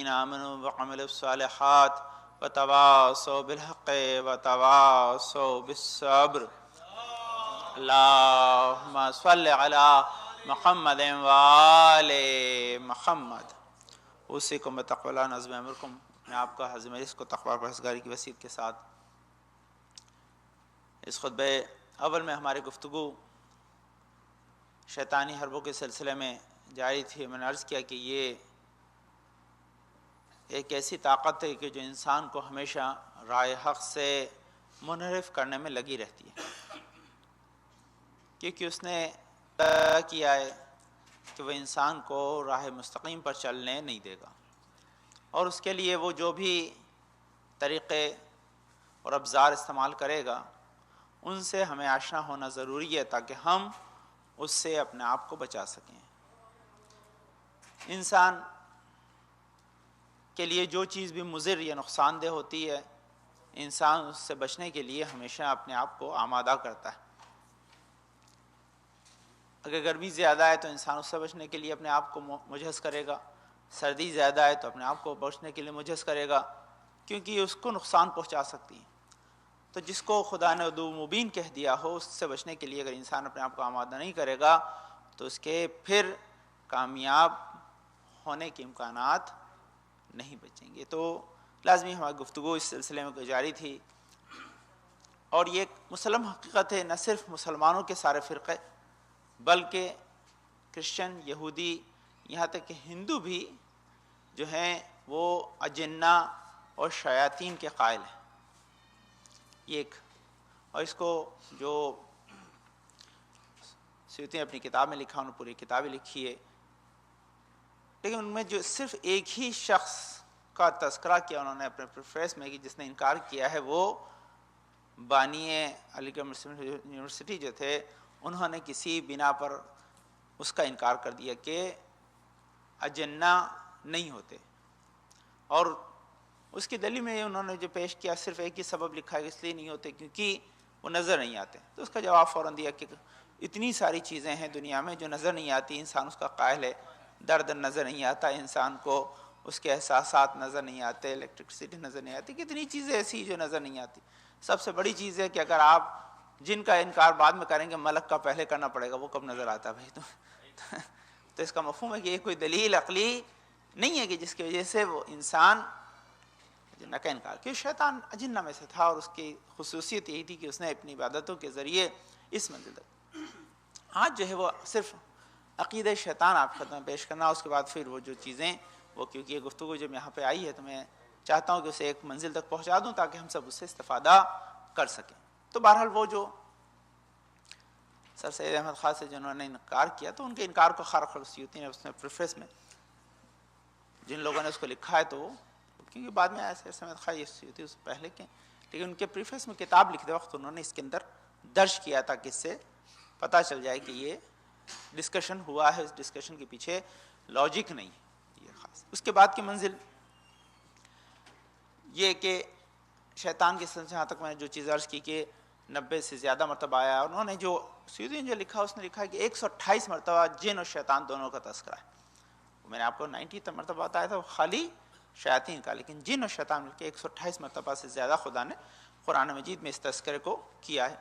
آمنوا وعملوا الصالحات وتواصوا بالحق وتواصوا بالصبر اللہم صل علی محمد وآل محمد۔ اوصیکم بتقوی اللہ نظم امرکم، میں آپ کا حضم اس کو تقوی پرہیزگاری کی وصیت کے ساتھ اس خطبہ اول میں ہماری گفتگو شیطانی حربوں کے سلسلے میں جاری تھی۔ میں نے عرض کیا کہ یہ ایک ایسی طاقت ہے کہ جو انسان کو ہمیشہ راہ حق سے منحرف کرنے میں لگی رہتی ہے، کیونکہ اس نے طے کیا ہے کہ وہ انسان کو راہ مستقیم پر چلنے نہیں دے گا، اور اس کے لیے وہ جو بھی طریقے اور ابزار استعمال کرے گا ان سے ہمیں آشنا ہونا ضروری ہے تاکہ ہم اس سے اپنے آپ کو بچا سکیں۔ انسان کے لیے جو چیز بھی مضر یا نقصان دہ ہوتی ہے، انسان اس سے بچنے کے لیے ہمیشہ اپنے آپ کو آمادہ کرتا ہے۔ اگر گرمی زیادہ ہے تو انسان اس سے بچنے کے لیے اپنے آپ کو مجہز کرے گا، سردی زیادہ ہے تو اپنے آپ کو بچنے کے لیے مجہز کرے گا، کیونکہ اس کو نقصان پہنچا سکتی ہے۔ تو جس کو خدا نے عدو مبین کہہ دیا ہو، اس سے بچنے کے لیے اگر انسان اپنے آپ کو آمادہ نہیں کرے گا تو اس کے پھر کامیاب ہونے کے امکانات نہیں بچیں گے۔ تو لازمی ہماری گفتگو اس سلسلے میں جاری تھی، اور یہ ایک مسلم حقیقت ہے، نہ صرف مسلمانوں کے سارے فرقے بلکہ کرسچن، یہودی، یہاں تک کہ ہندو بھی جو ہیں وہ اجنہ اور شیاطین کے قائل ہیں۔ یہ ایک، اور اس کو جو سیوطی نے اپنی کتاب میں لکھا، انہوں نے پوری کتابیں لکھی ہے، لیکن ان میں جو صرف ایک ہی شخص کا تذکرہ کیا انہوں نے اپنے پریفیس میں کہ جس نے انکار کیا ہے، وہ بانی علی گڑھ مسلم یونیورسٹی جو تھے، انہوں نے کسی بنا پر اس کا انکار کر دیا کہ اجنہ نہیں ہوتے، اور اس کی دلیل میں انہوں نے جو پیش کیا صرف ایک ہی سبب لکھا ہے کہ اس لیے نہیں ہوتے کیونکہ وہ نظر نہیں آتے۔ تو اس کا جواب فوراً دیا کہ اتنی ساری چیزیں ہیں دنیا میں جو نظر نہیں آتی، انسان اس کا قائل ہے۔ درد نظر نہیں آتا انسان کو، اس کے احساسات نظر نہیں آتے، الیکٹرسٹی نظر نہیں آتی، کتنی چیزیں ایسی جو نظر نہیں آتی۔ سب سے بڑی چیز ہے کہ اگر آپ جن کا انکار بعد میں کریں گے، ملک کا پہلے کرنا پڑے گا، وہ کب نظر آتا بھائی؟ تو اس کا مفہوم ہے کہ یہ کوئی دلیل عقلی نہیں ہے کہ جس کی وجہ سے وہ انسان اجنہ کا انکار، کہ شیطان اجنہ میں سے تھا، اور اس کی خصوصیت یہی تھی کہ اس نے اپنی عبادتوں کے ذریعے اس منزل تک۔ آج جو ہے وہ صرف عقیدہ شیطان آپ خدمت میں پیش کرنا، اس کے بعد پھر وہ جو چیزیں وہ، کیونکہ یہ گفتگو جب یہاں پہ آئی ہے تو میں چاہتا ہوں کہ اسے ایک منزل تک پہنچا دوں تاکہ ہم سب اس سے استفادہ کر سکیں۔ تو بہرحال وہ جو سر سید احمد خان سے جنہوں نے انکار کیا، تو ان کے انکار کو خارق سیوطی نے اس میں پریفیس میں جن لوگوں نے اس کو لکھا ہے، تو وہ کیونکہ بعد میں آیا سید احمد خان، یہ سیوطی اس سے پہلے کے، لیکن ان کے پریفیس میں کتاب لکھتے وقت انہوں نے اس کے اندر درج کیا تاکہ اس سے پتہ چل جائے کہ یہ ڈسکشن ہوا ہے، اس ڈسکشن کے پیچھے لاجک نہیں ہے یہ خاص۔ اس کے بعد کی منزل یہ کہ شیطان کے سلسلے، جہاں تک میں نے جو چیز عرض کی کہ 90 سے زیادہ مرتبہ آیا، انہوں نے جو سیوطی نے جو لکھا اس نے لکھا کہ 128 مرتبہ جن اور شیطان دونوں کا تذکرہ ہے۔ میں نے آپ کو 90 مرتبہ بتایا تھا وہ خالی شیاطین کا، لیکن جن اور شیطان مل کے 128 مرتبہ سے زیادہ خدا نے قرآن مجید میں اس تذکرے کو کیا ہے۔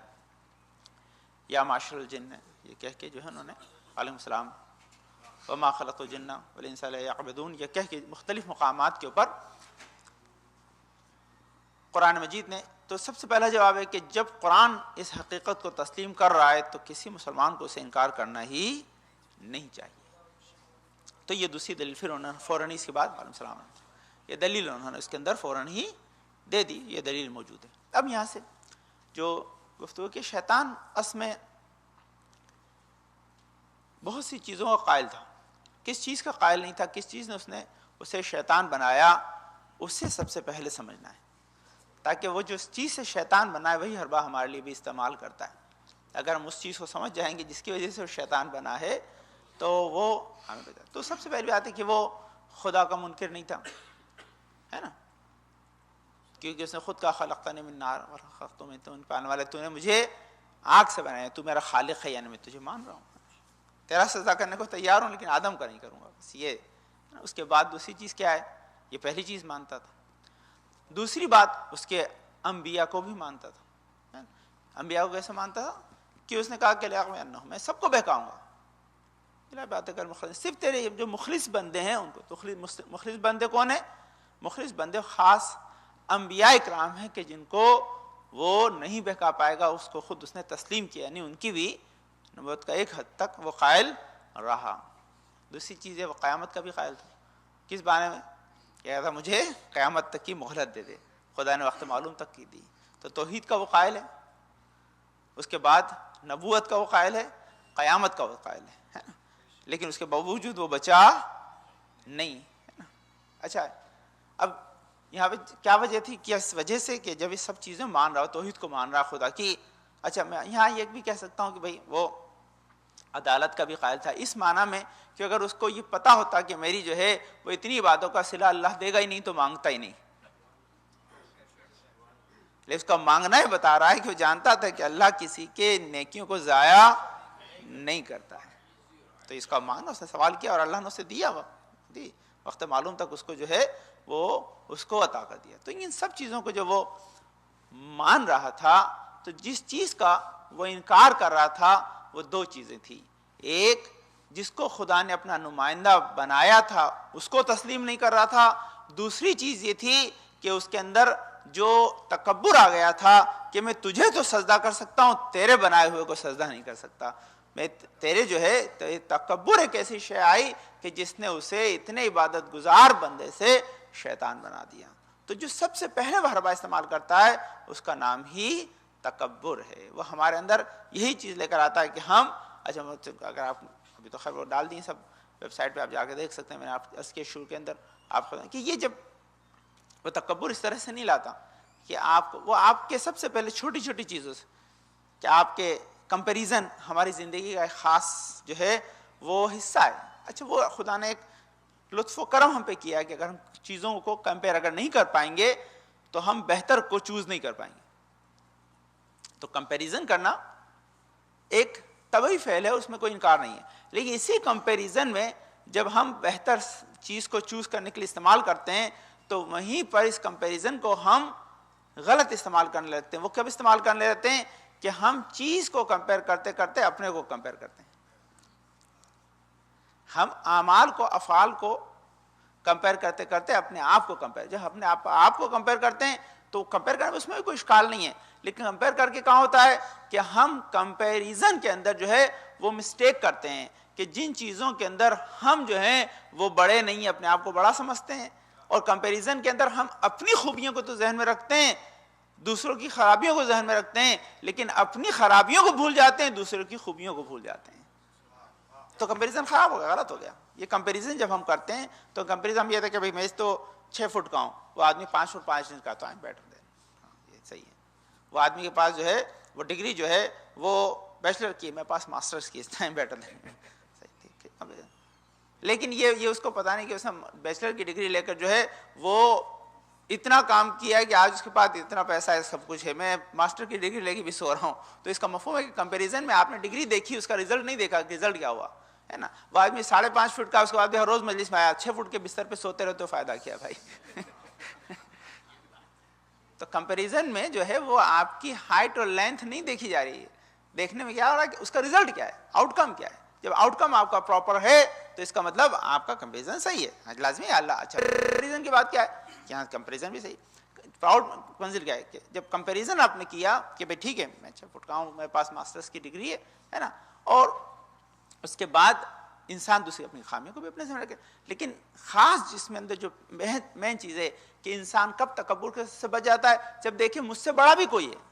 یا معاشر الجن، یہ کہہ کے جو ہے انہوں نے علیہ السلام وما خلقت الجن والانس الا لیعبدون، یہ کہہ کے مختلف مقامات کے اوپر قرآن مجید نے۔ تو سب سے پہلا جواب ہے کہ جب قرآن اس حقیقت کو تسلیم کر رہا ہے تو کسی مسلمان کو اسے انکار کرنا ہی نہیں چاہیے۔ تو یہ دوسری دلیل پھر انہوں نے فوراً اس کے بعد علیہ السلام یہ دلیل انہوں نے اس کے اندر فوراً ہی دے دی، یہ دلیل موجود ہے۔ اب یہاں سے جو گفتگو کہ شیطان اصل میں بہت سی چیزوں کا قائل تھا، کس چیز کا قائل نہیں تھا، کس چیز نے اسے شیطان بنایا، اسے سب سے پہلے سمجھنا ہے، تاکہ وہ جو چیز سے شیطان بنا ہے وہی ہر بار ہمارے لیے بھی استعمال کرتا ہے۔ اگر ہم اس چیز کو سمجھ جائیں گے جس کی وجہ سے وہ شیطان بنا ہے تو وہ ہمیں بتا۔ تو سب سے پہلی بات ہے کہ وہ خدا کا منکر نہیں تھا، ہے نا، کیونکہ اس نے خود کہا خلقتنی من نار وخلقتہ من طین، پانے والے تو نے مجھے آگ سے بنایا، تو میرا خالق ہے، یعنی میں تجھے مان رہا ہوں، تیرا سجدہ کرنے کو تیار ہوں لیکن آدم کا نہیں کروں گا، بس یہ۔ اس کے بعد دوسری چیز کیا ہے یہ پہلی چیز مانتا تھا. دوسری بات اس کے انبیاء کو بھی مانتا تھا. انبیاء کو کیسے مانتا تھا کہ اس نے کہا کہ میں سب کو بہکاؤں گا. صرف تیرے جو مخلص بندے ہیں ان کو. تو مخلص بندے کون ہیں؟ مخلص بندے خاص انبیاء اکرام ہیں کہ جن کو وہ نہیں بہکا پائے گا، اس کو خود اس نے تسلیم کیا، یعنی ان کی بھی نبوت کا ایک حد تک وہ قائل رہا. دوسری چیز ہے وہ قیامت کا بھی قائل تھا. کس بارے میں؟ کہا تھا مجھے قیامت تک کی مہلت دے دے، خدا نے وقت معلوم تک کی دی. تو توحید کا وہ قائل ہے، اس کے بعد نبوت کا وہ قائل ہے، قیامت کا وہ قائل ہے نا؟ لیکن اس کے باوجود وہ بچا نہیں ہے نا. اچھا اب یہاں پہ کیا وجہ تھی؟ کس وجہ سے کہ جب یہ سب چیزیں مان رہا ہو، توحید کو مان رہا خدا کی. اچھا میں یہاں یہ بھی کہہ سکتا ہوں کہ بھئی وہ عدالت کا بھی قائل تھا، اس معنی میں کہ اگر اس کو یہ پتا ہوتا کہ میری جو ہے وہ اتنی عبادتوں کا صلہ اللہ دے گا ہی نہیں تو مانگتا ہی نہیں. لیکن اس کا مانگنا ہی بتا رہا ہے کہ وہ جانتا تھا کہ اللہ کسی کے نیکیوں کو ضائع نہیں کرتا ہے. تو اس کا مانگنا، اس نے سوال کیا اور اللہ نے اسے دیا، وقت معلوم تک اس کو جو ہے وہ اس کو عطا کر دیا. تو ان سب چیزوں کو جو وہ مان رہا تھا، تو جس چیز کا وہ انکار کر رہا تھا وہ دو چیزیں تھیں. ایک، جس کو خدا نے اپنا نمائندہ بنایا تھا اس کو تسلیم نہیں کر رہا تھا. دوسری چیز یہ تھی کہ اس کے اندر جو تکبر آ گیا تھا کہ میں تجھے تو سجدہ کر سکتا ہوں، تیرے بنائے ہوئے کو سجدہ نہیں کر سکتا. میں تیرے جو ہے تکبر ایک ایسی شے آئی کہ جس نے اسے اتنے عبادت گزار بندے سے شیطان بنا دیا. تو جو سب سے پہلے وہ حربہ استعمال کرتا ہے اس کا نام ہی تکبر ہے. وہ ہمارے اندر یہی چیز لے کر آتا ہے کہ ہم، اچھا اگر آپ ابھی تو خیر وہ ڈال دیں سب ویب سائٹ پہ، آپ جا کے دیکھ سکتے ہیں. میں نے آپ اس کے شروع کے اندر آپ کو کہ یہ جب وہ تکبر اس طرح سے نہیں لاتا کہ وہ آپ کے سب سے پہلے چھوٹی چھوٹی چیزوں سے کہ آپ کے کمپیریزن ہماری زندگی کا ایک خاص جو ہے وہ حصہ ہے. اچھا وہ خدا نے ایک لطف و کرم ہم پہ کیا ہے کہ اگر ہم چیزوں کو کمپیئر اگر نہیں کر پائیں گے تو ہم بہتر کو چوز نہیں کر پائیں گے. تو کمپیریزن کرنا ایک طبعی فعل ہے، اس میں کوئی انکار نہیں ہے. لیکن اسی کمپیریزن میں جب ہم بہتر چیز کو چوز کرنے کے لیے استعمال کرتے ہیں تو وہیں پر اس کمپیریزن کو ہم غلط استعمال کرنے لگتے ہیں. وہ کب استعمال کرنے لگتے ہیں کہ ہم چیز کو کمپیئر کرتے کرتے اپنے کو کمپیئر کرتے ہیں. ہم اعمال کو، افعال کو کمپیئر کرتے کرتے اپنے آپ کو کمپیئر، جب اپنے آپ کو کمپیئر کرتے ہیں تو کمپیئر کرنے میں اس میں بھی کوئی اشکال نہیں ہے. لیکن کمپیئر کر کے کہاں ہوتا ہے کہ ہم کمپیریزن کے اندر جو ہے وہ مسٹیک کرتے ہیں کہ جن چیزوں کے اندر ہم جو ہیں وہ بڑے نہیں، اپنے آپ کو بڑا سمجھتے ہیں. اور کمپیریزن کے اندر ہم اپنی خوبیوں کو تو ذہن میں رکھتے ہیں، دوسروں کی خرابیوں کو ذہن میں رکھتے ہیں، لیکن اپنی خرابیوں کو بھول جاتے ہیں، دوسروں کی خوبیوں کو بھول جاتے ہیں. تو کمپیریزن خراب ہو گیا، غلط ہو گیا. یہ کمپیریزن جب ہم کرتے ہیں تو کمپیریزن یہ تھا کہ بھائی میں تو 6 فٹ کا ہوں، وہ آدمی 5 فٹ 5 انچ کا، تو بیٹھ دیں. یہ صحیح ہے. وہ آدمی کے پاس جو ہے وہ ڈگری جو ہے وہ بیچلر کی، میرے پاس ماسٹرز کی، اس ٹائم بیٹھ دیں. ٹھیک ہے. لیکن یہ اس کو پتہ نہیں کہ اس نے بیچلر کی ڈگری لے کر جو ہے وہ اتنا کام کیا ہے کہ آج اس کے پاس اتنا پیسہ ہے، سب کچھ ہے، میں ماسٹر کی ڈگری لے کے بھی سو رہا ہوں. تو اس کا مفہوم ہے کہ کمپیریزن میں آپ نے ڈگری دیکھی، اس کا رزلٹ نہیں دیکھا کہ رزلٹ کیا ہوا ہے نا. وہ آدمی 5.5 فٹ کا، اس کے بعد بھی ہر روز مجلس میں آیا، 6 فٹ کے بستر پہ سوتے رہتے ہو، فائدہ کیا بھائی. تو کمپیریزن میں جو ہے وہ آپ کی ہائٹ اور لینتھ نہیں دیکھی جا رہی ہے، دیکھنے میں کیا ہو رہا ہے کہ اس کا رزلٹ کیا ہے، آؤٹ کم کیا ہے. جب آؤٹ کم آپ کا پراپر ہے تو اس کا مطلب آپ کا کمپیریزن صحیح ہے. لازمی ہے اللہ اچھا. کمپیریزن کی بات کیا ہے، یہاں کمپیریزن بھی صحیح. پراؤڈ منزل کیا ہے کہ جب کمپیریزن آپ نے کیا کہ بھائی ٹھیک ہے میں 6 فٹ کا ہوں، میرے پاس ماسٹرز کی ڈگری ہے نا، اور اس کے بعد انسان دوسری اپنی خامیوں کو بھی اپنے سامنے رکھے. لیکن خاص جس میں اندر جو مین چیز ہے کہ انسان کب تکبر سے بچ جاتا ہے، جب دیکھے مجھ سے بڑا بھی کوئی ہے،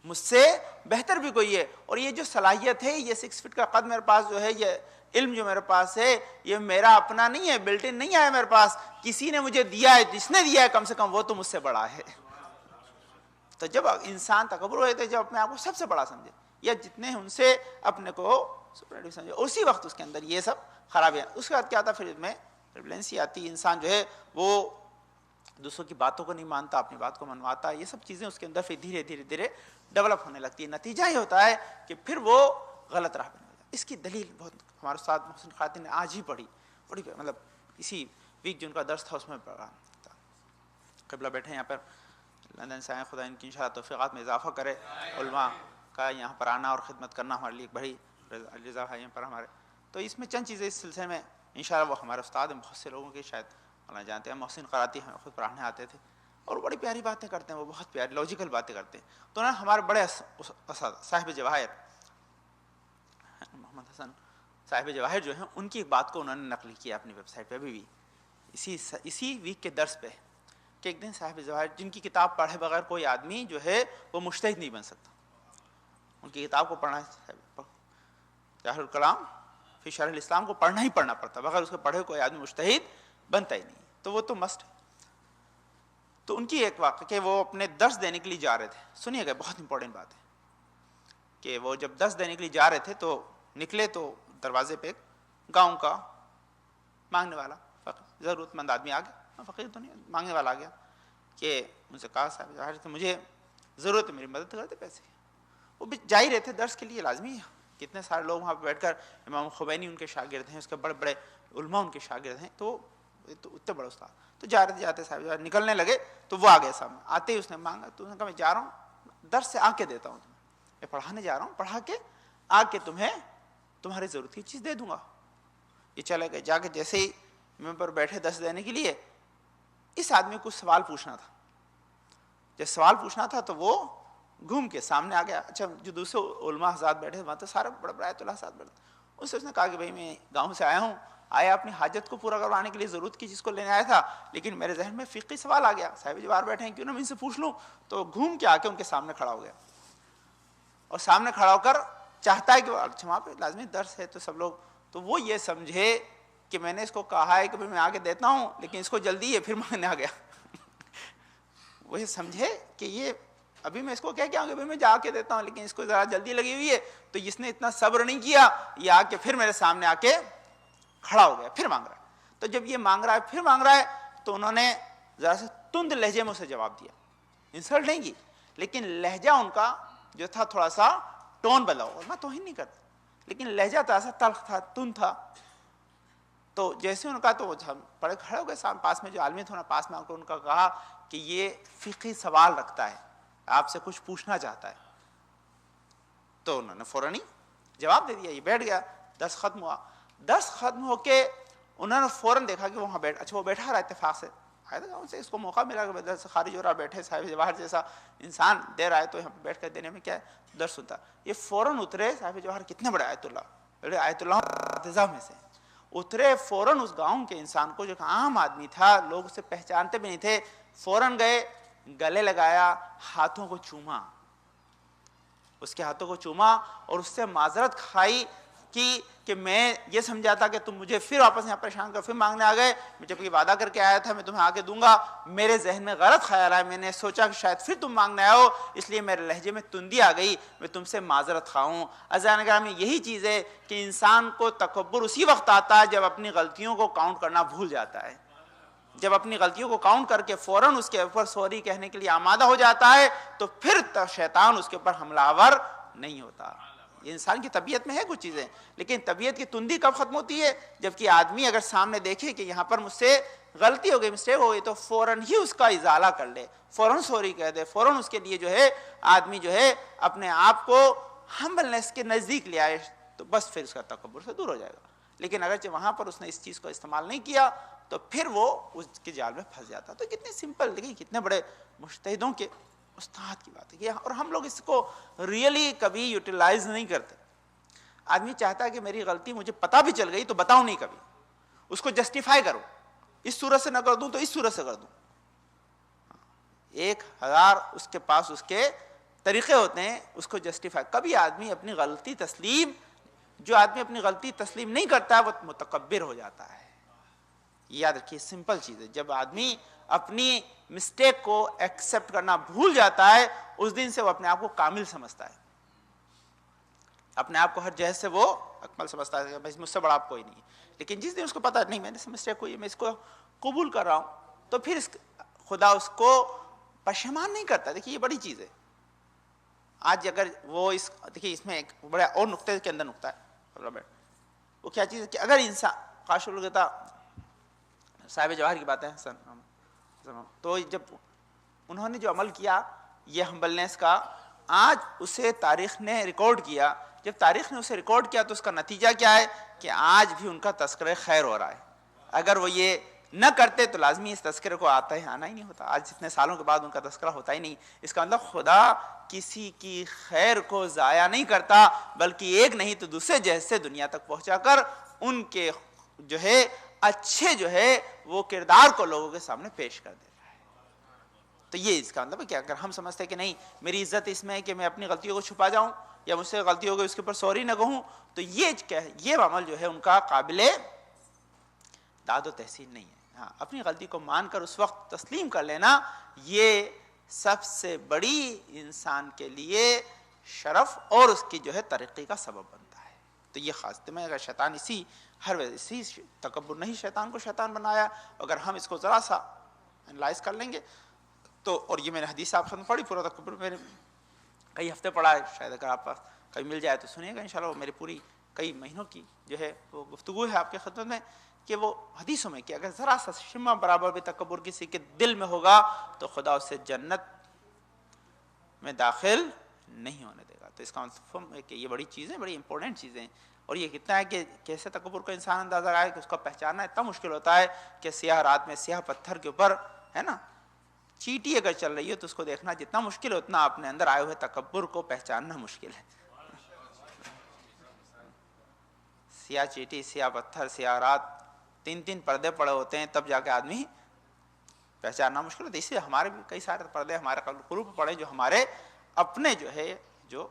مجھ سے بہتر بھی کوئی ہے، اور یہ جو صلاحیت ہے، یہ 6 فٹ کا قد میرے پاس جو ہے، یہ علم جو میرے پاس ہے، یہ میرا اپنا نہیں ہے، بلٹ ان نہیں آیا میرے پاس، کسی نے مجھے دیا ہے، جس نے دیا ہے کم سے کم وہ تو مجھ سے بڑا ہے. تو جب انسان تکبر ہوئے تو جب اپنے آپ کو سب سے بڑا سمجھے یا جتنے ہیں ان سے اپنے کو سپریٹو سمجھے، اسی وقت اس کے اندر یہ سب خرابیاں. اس کے بعد کیا آتا، پھر اس میں ٹربلنسی آتی، انسان جو ہے وہ دوسروں کی باتوں کو نہیں مانتا، اپنی بات کو منواتا. یہ سب چیزیں اس کے اندر پھر دھیرے دھیرے دھیرے ڈیولپ ہونے لگتی ہے. نتیجہ یہ ہوتا ہے کہ پھر وہ غلط راہ پہ نہیں ہوتا. اس کی دلیل بہت ہمارے استاد محسن خاتون نے آج ہی پڑھی، بڑی مطلب اسی ویک جو ان کا درس تھا اس میں پڑھا تھا. قبلہ بیٹھے یہاں پر لندن سے آئے, خدا ان کی انشاءاللہ توفیقات میں اضافہ کرے. علماء کا یہاں پر آنا اور خدمت کرنا ہمارے لیے بڑی رضا ہے یہاں پر ہمارے. تو اس میں چند چیزیں اس سلسلے میں انشاءاللہ, وہ ہمارے استاد ہیں, بہت سے لوگوں کے شاید اللہ جانتے ہیں, محسن قراتی ہمیں خود پڑھانے آتے تھے اور بڑی پیاری باتیں کرتے ہیں, وہ بہت پیاری لاجیکل باتیں کرتے ہیں. تو انہوں نے ہمارے بڑے صاحب جواہر محمد حسن صاحب جواہر جو ہیں, ان کی ایک بات کو انہوں نے نقل کیا اپنی ویب سائٹ پہ ابھی بھی اسی ویک کے درس پہ, کہ ایک دن صاحب جواہر جن کی کتاب پڑھے بغیر کوئی آدمی جو ہے وہ مجتہد نہیں بن سکتا, ان کی کتاب کو پڑھنا جواہر الکلام فی شرح الاسلام کو پڑھنا ہی پڑھنا پڑتا, بغیر اس کو پڑھے کوئی آدمی مجتہد بنتا ہی نہیں, تو وہ تو مسٹ ہے. تو ان کی ایک واقعہ کہ وہ اپنے درس دینے کے لیے جا رہے تھے, سنیے گا بہت امپورٹنٹ بات ہے, کہ وہ جب درس دینے کے لیے جا رہے تھے تو نکلے تو دروازے پہ گاؤں کا مانگنے والا ضرورت مند آدمی آ گیا, فقیر تو نہیں, مانگنے والا آ گیا, کہ مجھ سے کہا صاحب ظاہر کہ مجھے ضرورت ہے, میری مدد کرتے پیسے. وہ بھی جا ہی رہے تھے درس کے لیے, لازمی ہے, کتنے سارے لوگ وہاں پہ بیٹھ کر, امام خمینی ان کے شاگرد ہیں, اس کے بڑے بڑے علماء ان کے شاگرد ہیں, تو اتنے بڑے استاد. تو جاتے صاحب نکلنے لگے تو وہ آ گیا سامنے, آتے ہی اس نے مانگا, تو اس نے کہا میں جا رہا ہوں درس سے آ کے دیتا ہوں تمہیں, میں پڑھانے جا رہا ہوں, پڑھا کے آ کے تمہیں تمہاری ضرورت کی چیز دے دوں گا. یہ چلے گئے, جا کے جیسے ہی ممبر پر بیٹھے درس دینے کے لیے, اس آدمی کو سوال پوچھنا تھا. جب سوال پوچھنا تھا تو وہ گھوم کے سامنے آ گیا. اچھا جو دوسرے علماء حضرات بیٹھے وہاں تو سارے بڑے بڑے آیت اللہ حضرات بیٹھے, اس نے کہا کہ بھائی میں گاؤں سے آیا ہوں, آیا اپنی حاجت کو پورا کروانے کے لیے, ضرورت کی چیز کو لینے آیا تھا, لیکن میرے ذہن میں فقہی سوال آ گیا, صاحب جوار بیٹھے ہیں کیوں نہ میں ان سے پوچھ لوں. تو گھوم کے آ کے ان کے سامنے کھڑا ہو گیا, اور سامنے کھڑا ہو کر چاہتا ہے کہ اچھا وہاں پہ لازمی درس ہے تو سب لوگ, تو وہ یہ سمجھے کہ میں نے اس کو کہا ہے کہ میں آ کے دیتا ہوں, لیکن اس کو جلدی ہے, پھر مانگنے آ گیا. وہ یہ سمجھے کہ یہ ابھی میں اس کو کہہ کے آؤں گا میں جا کے دیتا ہوں, لیکن اس کو ذرا جلدی لگی ہوئی ہے, تو اس نے اتنا صبر نہیں کیا, یہ آ کے پھر میرے سامنے آ کے کھڑا ہو گیا, پھر مانگ رہا ہے. تو جب یہ مانگ رہا ہے پھر مانگ رہا ہے, تو انہوں نے ذرا سے تند لہجے میں اسے جواب دیا, انسلٹ نہیں کی, لیکن لہجہ ان کا جو تھا تھوڑا سا ٹون بدلا ہوا, میں توہین نہیں کرتا, لیکن لہجہ تھوڑا سا تلخ تھا, تند تھا. تو جیسے انہوں نے کہا تو ہم بڑے کھڑے ہو گئے, پاس میں جو عالمی تھے پاس میں آ کر ان کا کہا کہ یہ فقہی سوال رکھتا ہے, آپ سے کچھ پوچھنا چاہتا ہے. تو انہوں نے فوراً ہی جواب دے دیا, یہ بیٹھ گیا, درس ختم ہوا. درس ختم ہو کے انہوں نے فوراً دیکھا کہ وہاں اچھا وہ بیٹھا رہا, اتفاق سے آیا تھا سے, اس کو موقع ملا کہ درس سے خارج ہو رہا, بیٹھے صاحب جواہر جیسا انسان دے رہا ہے, تو یہاں پہ بیٹھ کر دینے میں کیا ہے, درس سنتا. یہ فوراً اترے, صاحب جواہر کتنے بڑے آیت اللہ میں سے اترے, فوراً اس گاؤں کے انسان کو جو عام آدمی تھا, لوگ اسے پہچانتے بھی نہیں تھے, فوراً گئے, گلے لگایا, ہاتھوں کو چوما, اس کے ہاتھوں کو چوما, اور اس سے معذرت کھائی کہ میں یہ سمجھا تھا کہ تم مجھے پھر واپس یہاں پریشان کر, پھر مانگنے آ گئے, میں جب یہ وعدہ کر کے آیا تھا میں تمہیں آ کے دوں گا, میرے ذہن میں غلط خیال آیا, میں نے سوچا کہ شاید پھر تم مانگنے آئے ہو, اس لیے میرے لہجے میں تندی آ گئی, میں تم سے معذرت خواہوں. عزیزان گرامی, یہی چیز ہے کہ انسان کو تکبر اسی وقت آتا ہے جب اپنی غلطیوں کو کاؤنٹ کرنا بھول جاتا ہے, جب اپنی غلطیوں کو کاؤنٹ کر کے فوراً اس کے اوپر سوری کہنے کے لیے آمادہ ہو جاتا ہے, تو پھر شیطان اس کے اوپر حملہ آور نہیں ہوتا. یہ انسان کی طبیعت میں ہے کچھ چیزیں, لیکن طبیعت کی تندی کب ختم ہوتی ہے, جبکہ آدمی اگر سامنے دیکھے کہ یہاں پر مجھ سے غلطی ہو گئی, مسٹیک ہو گئی, تو فوراً ہی اس کا ازالہ کر لے, فوراً سوری کہہ دے, فوراً اس کے لیے جو ہے آدمی جو ہے اپنے آپ کو ہمبلنس کے نزدیک لے آئے, تو بس پھر اس کا تکبر سے دور ہو جائے گا. لیکن اگرچہ وہاں پر اس نے اس چیز کو استعمال نہیں کیا, تو پھر وہ اس کے جال میں پھنس جاتا. تو کتنی سمپل, دیکھیں کتنے بڑے مجتہدوں کے استاد کی بات ہے, اور ہم لوگ اس کو ریئلی کبھی یوٹیلائز نہیں کرتے. آدمی چاہتا ہے کہ میری غلطی مجھے پتہ بھی چل گئی تو بتاؤں نہیں کبھی, اس کو جسٹیفائی کرو, اس صورت سے نہ کر دوں تو اس صورت سے کر دوں. 1000 اس کے پاس اس کے طریقے ہوتے ہیں اس کو جسٹیفائی. کبھی آدمی اپنی غلطی تسلیم, جو آدمی اپنی غلطی تسلیم نہیں کرتا ہے وہ متکبر ہو جاتا ہے. یاد رکھیے, سمپل چیز ہے, جب آدمی اپنی مسٹیک کو ایکسیپٹ کرنا بھول جاتا ہے, اس دن سے وہ اپنے آپ کو کامل سمجھتا ہے, اپنے آپ کو ہر جہت سے وہ اکمل سمجھتا ہے, بھائی مجھ سے بڑا آپ کوئی نہیں. لیکن جس دن اس کو پتا نہیں میں نے مسٹیک ہوئی, میں اس کو قبول کر رہا ہوں, تو پھر خدا اس کو پشیمان نہیں کرتا. دیکھیے یہ بڑی چیز ہے. آج اگر وہ دیکھیے اس میں ایک بڑا اور نقطے کے اندر نقطہ ہے, وہ کیا چیز ہے کہ اگر انسان صاحب جواہر کی بات ہے تو جب انہوں نے جو عمل کیا یہ ہمبلنس کا، آج اسے تاریخ نے ریکارڈ کیا. جب تاریخ نے اسے ریکارڈ کیا تو اس کا نتیجہ کیا ہے کہ آج بھی ان کا تذکرہ خیر ہو رہا ہے. اگر وہ یہ نہ کرتے تو لازمی اس تذکرے کو آنا ہی نہیں ہوتا. آج اتنے سالوں کے بعد ان کا تذکرہ ہوتا ہی نہیں. اس کا مطلب خدا کسی کی خیر کو ضائع نہیں کرتا، بلکہ ایک نہیں تو دوسرے جہد سے دنیا تک پہنچا کر ان کے جو ہے اچھے جو ہے وہ کردار کو لوگوں کے سامنے پیش کر دیتا ہے. تو یہ اس کا مطلب ہے کہ اگر ہم سمجھتے ہیں کہ نہیں میری عزت اس میں ہے کہ میں اپنی غلطیوں کو چھپا جاؤں یا مجھ سے غلطی ہو گئی اس کے اوپر سوری نہ کہوں، تو یہ عمل جو ہے ان کا قابل داد و تحسین نہیں ہے. ہاں، اپنی غلطی کو مان کر اس وقت تسلیم کر لینا یہ سب سے بڑی انسان کے لیے شرف اور اس کی جو ہے ترقی کا سبب بنتا ہے. تو یہ خاص میں اگر شیطان اسی تکبر نہیں شیطان کو شیطان بنایا، اگر ہم اس کو ذرا سا انالائز کر لیں گے تو، اور یہ میں نے حدیث آپ نے پڑھی پورا تکبر میں نے کئی ہفتے پڑھا ہے، شاید اگر آپ کبھی مل جائے تو سنیے گا انشاءاللہ. وہ میری پوری کئی مہینوں کی جو ہے وہ گفتگو ہے آپ کے خدمت میں کہ وہ حدیثوں میں کہ اگر ذرا سا شمع برابر بھی تکبر کسی کے دل میں ہوگا تو خدا اسے جنت میں داخل نہیں ہونے دے گا. تو اس کا مفہوم ہے کہ یہ بڑی چیزیں، بڑی امپورٹنٹ چیزیں، اور یہ کتنا ہے کہ کیسے تکبر کا انسان اندازہ آئے کہ اس کا پہچاننا اتنا مشکل ہوتا ہے کہ سیاہ رات میں سیاہ پتھر کے اوپر ہے نا چیٹی اگر چل رہی ہے تو اس کو دیکھنا جتنا مشکل ہے اتنا اپنے اندر آئے ہوئے تکبر کو پہچاننا مشکل ہے. سیاہ چیٹی، سیاہ پتھر، سیاہ رات، 3 پردے پڑے ہوتے ہیں تب جا کے آدمی پہچاننا مشکل ہوتا ہے. اس لیے ہمارے بھی کئی سارے پردے ہمارے قلوب پڑے جو ہمارے اپنے جو ہے جو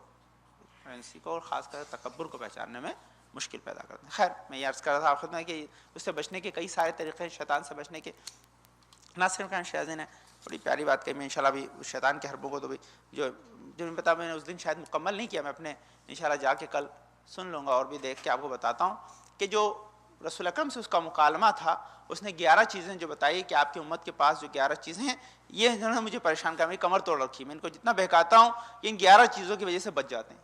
فرینسی کو اور خاص کر تکبر کو پہچاننے میں مشکل پیدا کرتے ہیں. خیر میں یہ عرض کر رہا تھا آپ خود میں کہ اس سے بچنے کے کئی سارے طریقے ہیں، شیطان سے بچنے کے. ناصر خان شاہزی نے بڑی پیاری بات کہی. میں انشاءاللہ بھی اس شیطان کے حربوں کو تو بھی جو میں نے اس دن شاید مکمل نہیں کیا، میں اپنے انشاءاللہ جا کے کل سن لوں گا اور بھی دیکھ کے آپ کو بتاتا ہوں کہ جو رسول اکرم سے اس کا مکالمہ تھا اس نے 11 چیزیں جو بتائی کہ آپ کی امت کے پاس جو 11 چیزیں ہیں یہ انہوں نے مجھے پریشان کیا، میری کمر توڑ رکھی. میں ان کو جتنا بہکاتا ہوں ان 11 چیزوں کی وجہ سے بچ جاتے ہیں.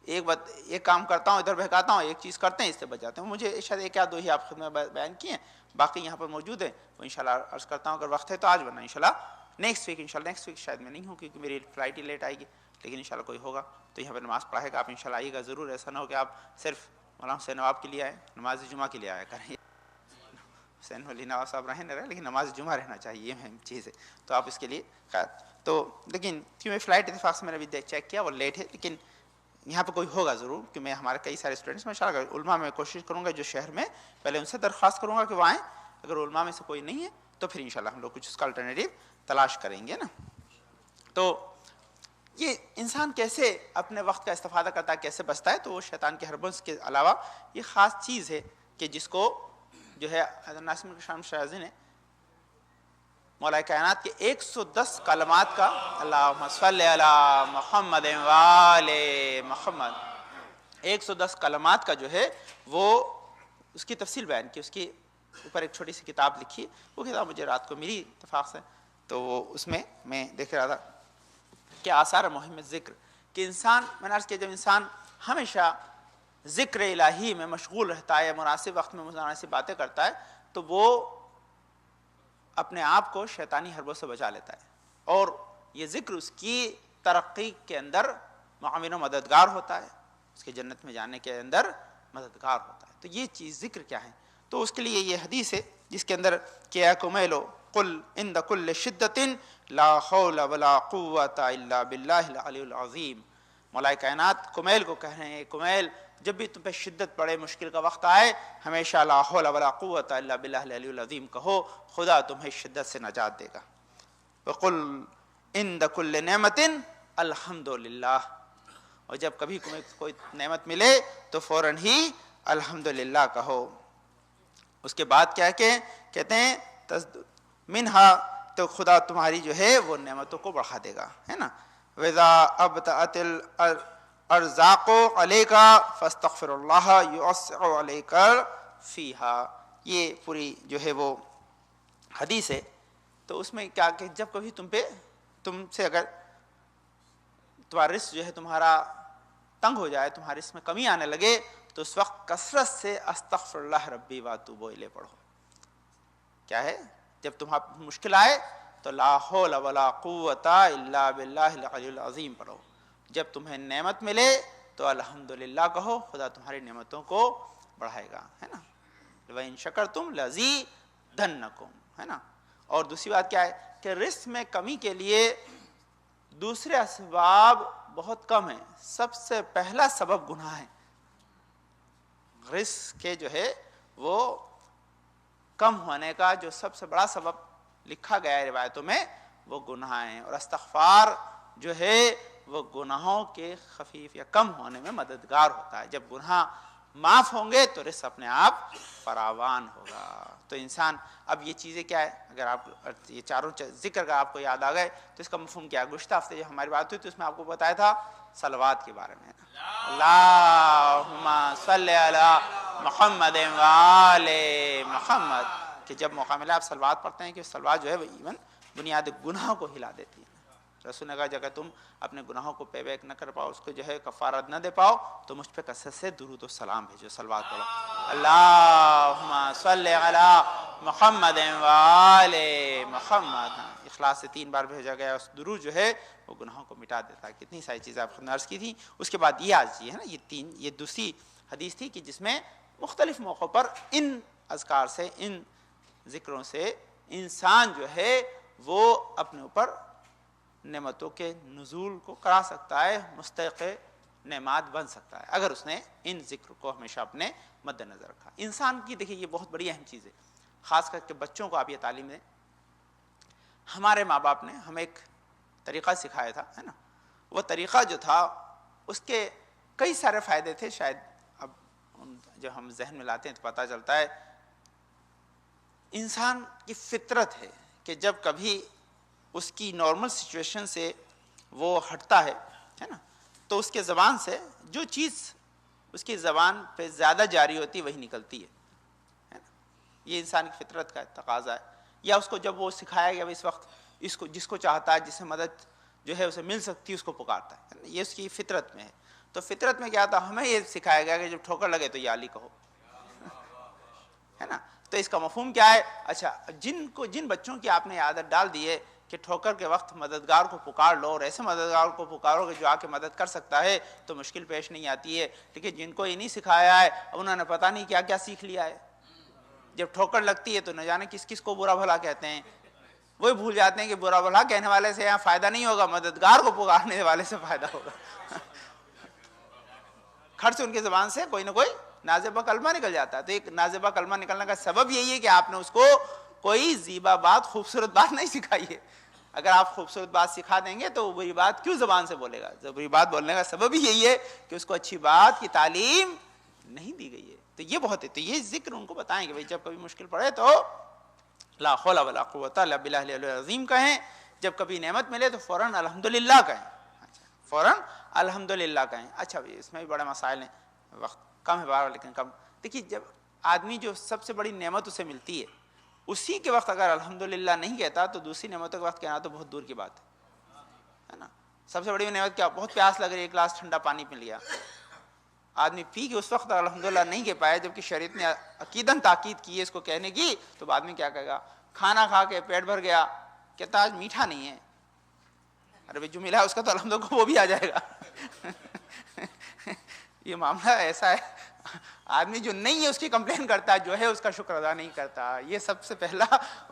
ایک کام کرتا ہوں ادھر بہکاتا ہوں، ایک چیز کرتے ہیں اس سے بچ جاتے ہیں. مجھے شاید ایک یا دو ہی آپ خود میں بیان کیے ہیں، باقی یہاں پر موجود ہیں. وہ انشاءاللہ عرض کرتا ہوں اگر وقت ہے تو آج، ورنہ انشاءاللہ نیکسٹ ویک شاید میں نہیں ہوں کیونکہ میری فلائٹ ہی لیٹ آئے گی، لیکن انشاءاللہ کوئی ہوگا تو یہاں پہ نماز پڑھائے گا. آپ انشاءاللہ آئیے گا ضرور. ایسا نہ ہو کہ آپ صرف مولانا حسین نواب کے لیے آئے، نماز جمعہ کے لیے آیا کریں. حسین ولی نواز صاحب رہیں نہ رہے لیکن نماز جمعہ رہنا چاہیے، یہ اہم چیز ہے. تو آپ اس کے لیے خیر تو لیکن کیوں فلائٹ اتفاق سے میں نے بھی چیک کیا وہ لیٹ ہے، لیکن یہاں پہ کوئی ہوگا ضرور کہ میں ہمارے کئی سارے اسٹوڈنٹس میں انشاءاللہ علماء میں کوشش کروں گا جو شہر میں پہلے ان سے درخواست کروں گا کہ وہ آئیں. اگر علماء میں سے کوئی نہیں ہے تو پھر انشاءاللہ ہم لوگ کچھ اس کا الٹرنیٹیو تلاش کریں گے نا. تو یہ انسان کیسے اپنے وقت کا استفادہ کرتا ہے، کیسے بچتا ہے، تو وہ شیطان کے حربوں کے علاوہ یہ خاص چیز ہے کہ جس کو جو ہے حضرت ناصر شام شاہزی نے مولا کائنات کے 110 کلمات کا اللہم صلی علی محمد وآل محمد 110 کلمات کا جو ہے وہ اس کی تفصیل بیان کی، اس کی اوپر ایک چھوٹی سی کتاب لکھی. وہ کتاب مجھے رات کو ملی اتفاق سے، تو وہ اس میں میں دیکھ رہا تھا کہ آثار مہم ذکر کہ انسان، میں نے عرض کیا جب انسان ہمیشہ ذکر الہی میں مشغول رہتا ہے، مناسب وقت میں مناسب باتیں کرتا ہے تو وہ اپنے آپ کو شیطانی حربوں سے بچا لیتا ہے، اور یہ ذکر اس کی ترقی کے اندر معاون و مددگار ہوتا ہے، اس کے جنت میں جانے کے اندر مددگار ہوتا ہے. تو یہ چیز ذکر کیا ہے، تو اس کے لیے یہ حدیث ہے جس کے اندر کہ اے کمیلو قل عند کل شدۃ لا حول ولا قوۃ الا باللہ العلی العظیم. مولا کائنات کمیل کو کہہ رہے ہیں کمیل جب بھی تم پہ شدت پڑے، مشکل کا وقت آئے، ہمیشہ لا حول ولا قوۃ الا باللہ العلی العظیم کہو، خدا تمہیں شدت سے نجات دے گا. وقل عند کل نعمت الحمدللہ، اور جب کبھی تمہیں کوئی نعمت ملے تو فوراً ہی الحمدللہ کہو. اس کے بعد کیا کہ کہتے ہیں منہا، تو خدا تمہاری جو ہے وہ نعمتوں کو بڑھا دے گا، ہے نا. وَإِذَا أَبْطَأَتِ الْأَرْزَاقُ عَلَيْكَ فَاسْتَغْفِرُ اللَّهَ يُوَسِّعُ عَلَيْكَ فِيهَا. یہ پوری جو ہے وہ حدیث ہے. تو اس میں کیا کہ جب کبھی تم سے اگر تمہارا رزق جو ہے تمہارا تنگ ہو جائے، تمہارے رزق میں کمی آنے لگے، تو اس وقت کثرت سے استغفر اللہ ربی واتوب الیہ پڑھو کیا ہے؟ جب تمہیں مشکل آئے تو لا حول ولا قوت الا باللہ العلی العظیم پڑھو. جب تمہیں نعمت ملے تو الحمدللہ کہو، خدا تمہاری نعمتوں کو بڑھائے گا، ہے نا. وَإِن شَكَرْتُمْ لَزِيدَنَّكُمْ، ہے نا. اور دوسری بات کیا ہے کہ رزق میں کمی کے لیے دوسرے اسباب بہت کم ہیں. سب سے پہلا سبب گناہ ہے. رزق کے جو ہے وہ کم ہونے کا جو سب سے بڑا سبب لکھا گیا ہے روایتوں میں وہ گناہ ہیں. اور استغفار جو ہے وہ گناہوں کے خفیف یا کم ہونے میں مددگار ہوتا ہے. جب گناہ معاف ہوں گے تو رزق اپنے آپ فراوان ہوگا. تو انسان اب یہ چیزیں کیا ہے، اگر آپ یہ چاروں ذکر کا آپ کو یاد آ گئے تو اس کا مفہوم کیا ہے. گزشتہ ہفتے جو ہماری بات ہوئی تو اس میں آپ کو بتایا تھا صلوات کے بارے میں. اللہم صلی علی محمد وآل محمد، کہ جب موقع ملا آپ صلوات پڑھتے ہیں کہ صلوات جو ہے وہ ایون بنیاد گناہوں کو ہلا دیتی ہے. رسول نے کہا جگہ تم اپنے گناہوں کو پے بیک نہ کر پاؤ، اس کو جو ہے کفارت نہ دے پاؤ تو مجھ پہ کثرت سے درود و سلام بھیجو، صلوات پڑھو. اللہم صلی علی محمد وآل محمد. اخلاص سے 3 بار بھیجا گیا. اس درود جو ہے وہ گناہوں کو مٹا دیتا ہے. کتنی ساری چیزیں آپ نے عرض کی تھی. اس کے بعد یہ آج ہے نا، یہ دوسری حدیث تھی کہ جس میں مختلف موقعوں پر ان اذکار سے، ان ذکروں سے انسان جو ہے وہ اپنے اوپر نعمتوں کے نزول کو کرا سکتا ہے، مستحق نعمات بن سکتا ہے اگر اس نے ان ذکر کو ہمیشہ اپنے مد نظر رکھا. انسان کی دیکھیے یہ بہت بڑی اہم چیز ہے، خاص کر کے بچوں کو آپ یہ تعلیم دیں. ہمارے ماں باپ نے ہمیں ایک طریقہ سکھایا تھا، ہے نا. وہ طریقہ جو تھا اس کے کئی سارے فائدے تھے. شاید اب جب ہم ذہن میں لاتے ہیں تو پتہ چلتا ہے انسان کی فطرت ہے کہ جب کبھی اس کی نارمل سچویشن سے وہ ہٹتا ہے نا، تو اس کے زبان سے جو چیز اس کی زبان پہ زیادہ جاری ہوتی وہی نکلتی ہے نا. یہ انسان کی فطرت کا تقاضا ہے. یا اس کو جب وہ سکھایا گیا اس وقت اس کو جس کو چاہتا ہے، جس سے مدد جو ہے اسے مل سکتی ہے اس کو پکارتا ہے. یہ اس کی فطرت میں ہے. تو فطرت میں کیا تھا، ہمیں یہ سکھایا گیا کہ جب ٹھوکر لگے تو یا علی کہو، ہے نا. تو اس کا مفہوم کیا ہے؟ اچھا جن بچوں کی آپ نے عادت ڈال دی ہے کہ ٹھوکر کے وقت مددگار کو پکار لو اور ایسے مددگار کو پکارو کہ جو آ کے مدد کر سکتا ہے تو مشکل پیش نہیں آتی ہے. لیکن جن کو یہ نہیں سکھایا ہے انہوں نے پتہ نہیں کیا کیا سیکھ لیا ہے. جب ٹھوکر لگتی ہے تو نہ جانے کس کس کو برا بھلا کہتے ہیں. وہی بھول جاتے ہیں کہ برا بھلا کہنے والے سے یہاں فائدہ نہیں ہوگا، مددگار کو پکارنے والے سے فائدہ ہوگا. کھٹ سے ان کی زبان سے کوئی نہ کوئی نازیبہ کلمہ نکل جاتا ہے. تو ایک نازیبہ کلمہ نکلنے کا سبب یہی ہے کہ آپ نے اس کو کوئی زیبا بات، خوبصورت بات نہیں سکھائی ہے. اگر آپ خوبصورت بات سکھا دیں گے تو وہ بری بات کیوں زبان سے بولے گا؟ بری بات بولنے کا سبب ہی یہی ہے کہ اس کو اچھی بات کی تعلیم نہیں دی گئی ہے. تو یہ بہت ہے. تو یہ ذکر ان کو بتائیں کہ بھائی جب کبھی مشکل پڑے تو لا حول ولا قوت الا باللہ العلی العظیم کہیں. جب کبھی نعمت ملے تو فوراً الحمدللہ کہیں. فوراً الحمدللہ کہیں. اچھا اس میں بھی بڑے مسائل ہیں، وقت کم ہے بار لیکن کم. دیکھیے جب آدمی جو سب سے بڑی نعمت اسے ملتی ہے اسی کے وقت اگر الحمدللہ نہیں کہتا تو دوسری نعمتوں کے وقت کہنا تو بہت دور کی بات ہے نا. سب سے بڑی نعمت کیا؟ بہت پیاس لگ رہی ہے، ایک گلاس ٹھنڈا پانی پی لیا. آدمی پی کے اس وقت الحمدللہ نہیں کہہ پایا جبکہ شریعت نے عقیداً تاکید کی ہے اس کو کہنے کی، تو آدمی کیا کہے گا؟ کھانا کھا کے پیٹ بھر گیا، کہتا آج میٹھا نہیں ہے. ارے بھائی جو ملا ہے اس کا تو الحمدللہ وہ بھی آ جائے گا. یہ معاملہ ایسا ہے، آدمی جو نہیں ہے اس کی کمپلین کرتا ہے، جو ہے اس کا شکر ادا نہیں کرتا. یہ سب سے پہلا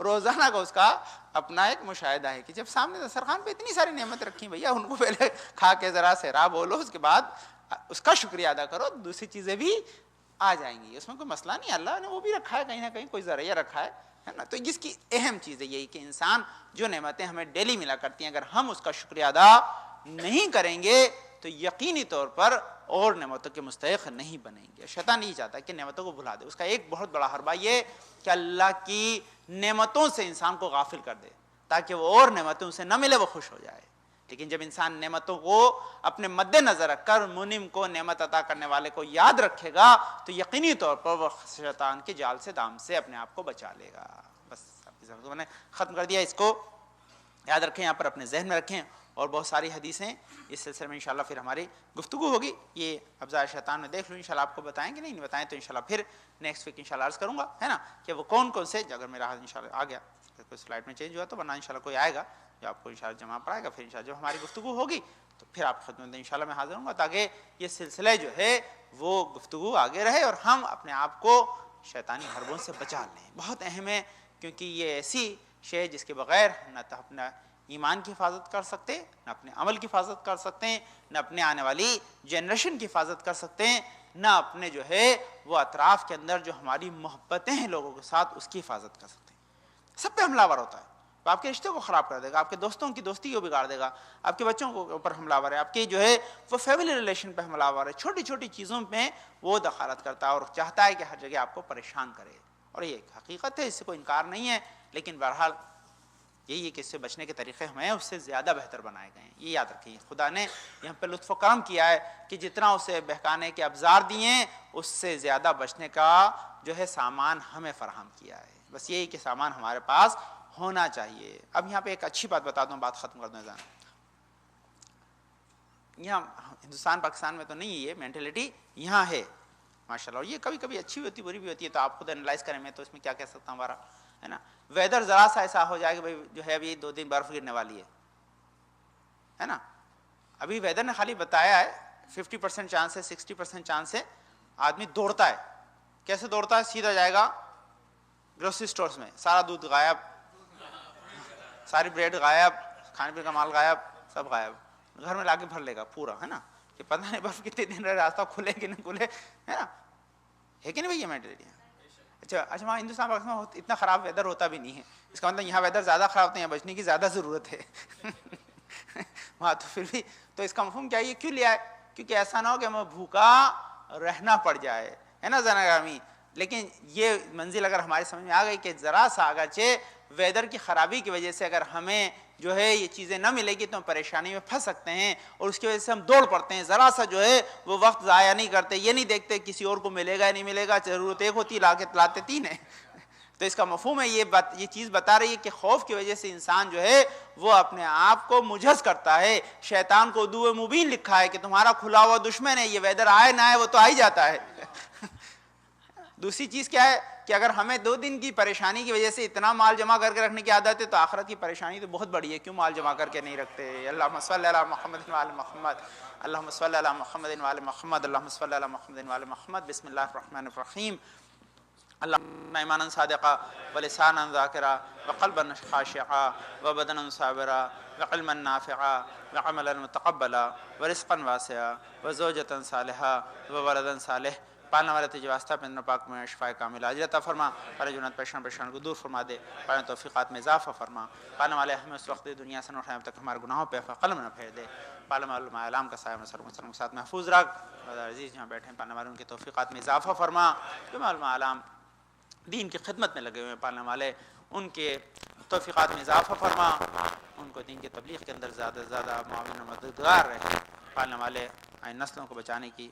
روزانہ کا اس کا اپنا ایک مشاہدہ ہے کہ جب سامنے دسترخوان پہ اتنی ساری نعمت رکھی بھیا ان کو پہلے کھا کے ذرا سہرا بولو، اس کے بعد اس کا شکریہ ادا کرو، دوسری چیزیں بھی آ جائیں گی. اس میں کوئی مسئلہ نہیں، اللہ نے وہ بھی رکھا ہے کہیں نہ کہیں، کوئی ذریعہ رکھا ہے نا. تو جس کی اہم چیز ہے یہی کہ انسان جو نعمتیں ہمیں ڈیلی ملا کرتی ہیں اگر ہم اس کا شکریہ ادا نہیں کریں گے تو یقینی طور پر اور نعمتوں کے مستحق نہیں بنیں گے. شیطان نہیں چاہتا کہ نعمتوں کو بھلا دے. اس کا ایک بہت بڑا حربہ یہ کہ اللہ کی نعمتوں سے انسان کو غافل کر دے تاکہ وہ اور نعمتیں اسے نہ ملے وہ خوش ہو جائے. لیکن جب انسان نعمتوں کو اپنے مد نظر رکھ کر منعم کو، نعمت عطا کرنے والے کو یاد رکھے گا تو یقینی طور پر وہ شیطان کے جال سے، دام سے اپنے آپ کو بچا لے گا. بس میں نے ختم کر دیا. اس کو یاد رکھیں، یہاں پر اپنے ذہن میں رکھیں اور بہت ساری حدیثیں اس سلسلے میں انشاءاللہ پھر ہماری گفتگو ہوگی. یہ ابزار شیطان میں دیکھ لوں انشاءاللہ آپ کو بتائیں کہ نہیں بتائیں تو انشاءاللہ پھر نیکسٹ ویک انشاءاللہ عرض کروں گا, ہے نا, کہ وہ کون کون سے, اگر میرا ہاتھ انشاءاللہ آ گیا, کوئی سلائڈ میں چینج ہوا تو ورنہ انشاءاللہ کوئی آئے گا جو آپ کو انشاءاللہ جمع پڑائے گا. پھر انشاءاللہ جب ہماری گفتگو ہوگی تو پھر آپ کی خدمت میں انشاءاللہ میں حاضر ہوں گا, تاکہ یہ سلسلہ جو ہے وہ گفتگو آگے رہے اور ہم اپنے آپ کو شیطانی حربوں سے بچا لیں. بہت اہم ہے, کیونکہ یہ ایسی شے جس کے بغیر نہ تو اپنا ایمان کی حفاظت کر سکتے, نہ اپنے عمل کی حفاظت کر سکتے ہیں, نہ اپنے آنے والی جنریشن کی حفاظت کر سکتے ہیں, نہ اپنے جو ہے وہ اطراف کے اندر جو ہماری محبتیں ہیں لوگوں کے ساتھ اس کی حفاظت کر سکتے ہیں. سب پہ حملہ آور ہوتا ہے, تو آپ کے رشتے کو خراب کر دے گا, آپ کے دوستوں کی دوستی کو بگاڑ دے گا, آپ کے بچوں کے اوپر حملہ آور ہے, آپ کی جو ہے وہ فیملی ریلیشن پہ حملہ آور ہے, چھوٹی چھوٹی چیزوں پہ وہ دخالت کرتا ہے اور چاہتا ہے کہ ہر جگہ آپ کو پریشان کرے. اور یہ ایک حقیقت ہے, اس سے کوئی انکار نہیں ہے, لیکن بہرحال یہی ہے کہ اس سے بچنے کے طریقے ہمیں اس سے زیادہ بہتر بنائے گئے ہیں. یہ یاد رکھیں, خدا نے یہاں پہ لطف و کرم کیا ہے کہ جتنا اسے بہکانے کے ابزار دیے ہیں اس سے زیادہ بچنے کا جو ہے سامان ہمیں فراہم کیا ہے. بس یہی کہ سامان ہمارے پاس ہونا چاہیے. اب یہاں پہ ایک اچھی بات بتا دوں, بات ختم کر دوں. یہاں ہندوستان پاکستان میں تو نہیں ہے یہ مینٹلٹی, یہاں ہے ماشاءاللہ, اور یہ کبھی کبھی اچھی بھی ہوتی بری بھی ہوتی ہے, تو آپ خود انالائز کریں, میں تو اس میں کیا کہہ سکتا ہوں. ہمارا ہے نا ویدر ذرا سا ایسا ہو جائے کہ بھائی جو ہے ابھی 2 دن برف گرنے والی ہے نا, ابھی ویدر نے خالی بتایا ہے 50% چانس ہے, 60% چانس ہے, آدمی دوڑتا ہے. کیسے دوڑتا ہے؟ سیدھا جائے گا گروسری سٹورز میں, سارا دودھ غائب, ساری بریڈ غائب, کھانے پینے کا مال غائب, سب غائب, گھر میں لا کے بھر لے گا پورا, ہے نا, کہ پتہ نہیں برف کتنے دن رہے, راستہ کھلے کہ نہیں کھلے, ہے نا, ہے کہ نہیں بھائی یہ مینٹلٹی. اچھا وہاں ہندوستان پاکستان میں اتنا خراب ویدر ہوتا بھی نہیں ہے, اس کا مطلب یہاں ویدر زیادہ خراب ہوتے ہیں, بچنے کی زیادہ ضرورت ہے وہاں تو پھر بھی, تو اس کا مفہوم کیا ہے, یہ کیوں لیا ہے؟ کیونکہ ایسا نہ ہو کہ ہمیں بھوکا رہنا پڑ جائے, ہے نا زناگامی. لیکن یہ منزل اگر ہمارے سمجھ میں آ گئی کہ ذرا سا اگرچہ ویدر کی خرابی کی وجہ سے اگر ہمیں جو ہے یہ چیزیں نہ ملے گی تو ہم پریشانی میں پھنس سکتے ہیں, اور اس کی وجہ سے ہم دوڑ پڑتے ہیں, ذرا سا جو ہے وہ وقت ضائع نہیں کرتے, یہ نہیں دیکھتے کسی اور کو ملے گا یا نہیں ملے گا, ضرورت ایک ہوتی لا کے لاتے 3 ہیں تو اس کا مفہوم ہے یہ چیز بتا رہی ہے کہ خوف کی وجہ سے انسان جو ہے وہ اپنے آپ کو مجہز کرتا ہے. شیطان کو عدو مبین لکھا ہے کہ تمہارا کھلا ہوا دشمن ہے, یہ ویدر آئے نہ آئے وہ تو آ ہی جاتا ہے دوسری چیز کیا ہے کہ اگر ہمیں 2 دن کی پریشانی کی وجہ سے اتنا مال جمع کر کے رکھنے کی عادت ہے تو آخرت کی پریشانی تو بہت بڑی ہے, کیوں مال جمع کر کے نہیں رکھتے. اللہم صلی علی محمد وعلی محمد, اللہم صلی علی محمد وعلی محمد, اللہم صلی علی محمد وعلی محمد. بسم اللہ الرحمن الرحیم. اللہم ایمانا صادقا ولسانا ذاکرا وقلبا خاشعا وبدنا صابرا وعلما نافعا وعملا متقبلا ورزقا واسعا وزوجتا صالحا وولدا صالح. پالنے والے تجھے واسطہ اپنے پاک میں شفاء کامل عاجل عطا فرما, پریشان پریشان کو دور فرما دے, پالنے توفیقات میں اضافہ فرما. پالنے والے ہمیں اس وقت دنیا سے نہ اٹھائے اب تک ہمارے گناہوں پہ قلم نہ پھیر دے. پالنے والے علماء اعلام کا سایہ مسلم کے ساتھ محفوظ رکھ. عزیز جہاں بیٹھے ہیں پالنے والے ان کے توفیقات میں اضافہ فرما. جو علماء اعلام دین کی خدمت میں لگے ہوئے ہیں پالنے والے ان کے توفیقات میں اضافہ فرما, ان کو دین کی تبلیغ کے اندر زیادہ سے زیادہ معاون و مددگار رہے. پالنے والے آئین نسلوں کو بچانے کی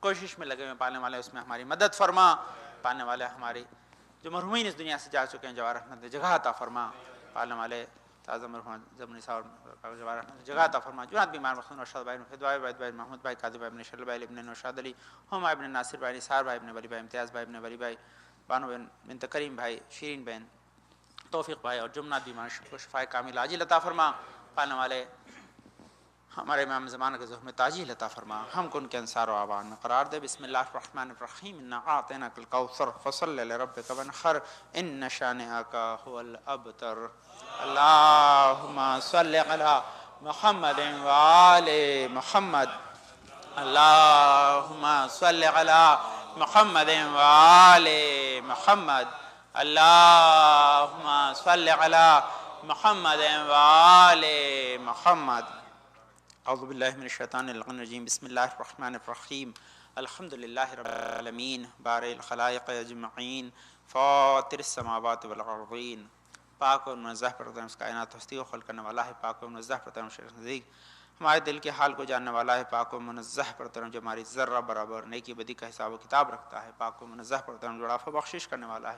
کوشش میں لگے ہوئے پالنے والے اس میں ہماری مدد فرما. پالنے والے ہماری جو مرحومین اس دنیا سے جا چکے ہیں جواہر رحمت جگہ عطا فرما. پالنے والے تازہ مرحوم زمن نثار جواہر رحمت جگہ عطا فرما. جو بیمار مخدوم ارشاد بھائی فدوائے بھائی محمود بھائی قاضی بھائی ابن شل بھائی ابن نوشاد علی ہما ابن ناصر بھائی نثار بھائی ابن ولی بھائی امتیاز بھائی ابن ولی بھائی بانو بنت کریم بھائی شیرین بہن توفیق بھائی اور جمنات بیمار کو شفاء کامل عاجل عطا فرما. پالنے والے ہمارے امام زمانہ کے ظہور میں تاجیل عطا فرما. ہم کو ان کے انصار و اعوان میں قرار دے. بسم اللہ الرحمن الرحیم. انا اعطیناک الکوثر فصلی لربک وانحر ان شانئک هو الابتر. اللہم صلی علی محمد وآل محمد. اللہم صلی علی محمد وآل محمد. اللہم صلی علی محمد وآل محمد. اعوذ باللہ من الشیطان الرجیم. بسم اللہ الرحمن الرحیم. الحمد للہ رب العالمین بارئ الخلائق اجمعین فاطر السماوات والارضین. پاک و منزہ پروردگار اس کائنات ہستی کو خلق کرنے والا ہے. پاک و منزہ پروردگار شریف نزدیک ہمارے دل کے حال کو جاننے والا ہے. پاک و منزہ پروردگار جو ہماری ذرہ برابر نیکی بدی کا حساب و کتاب رکھتا ہے. پاک و منزہ پروردگار جو عفو بخشش کرنے والا ہے.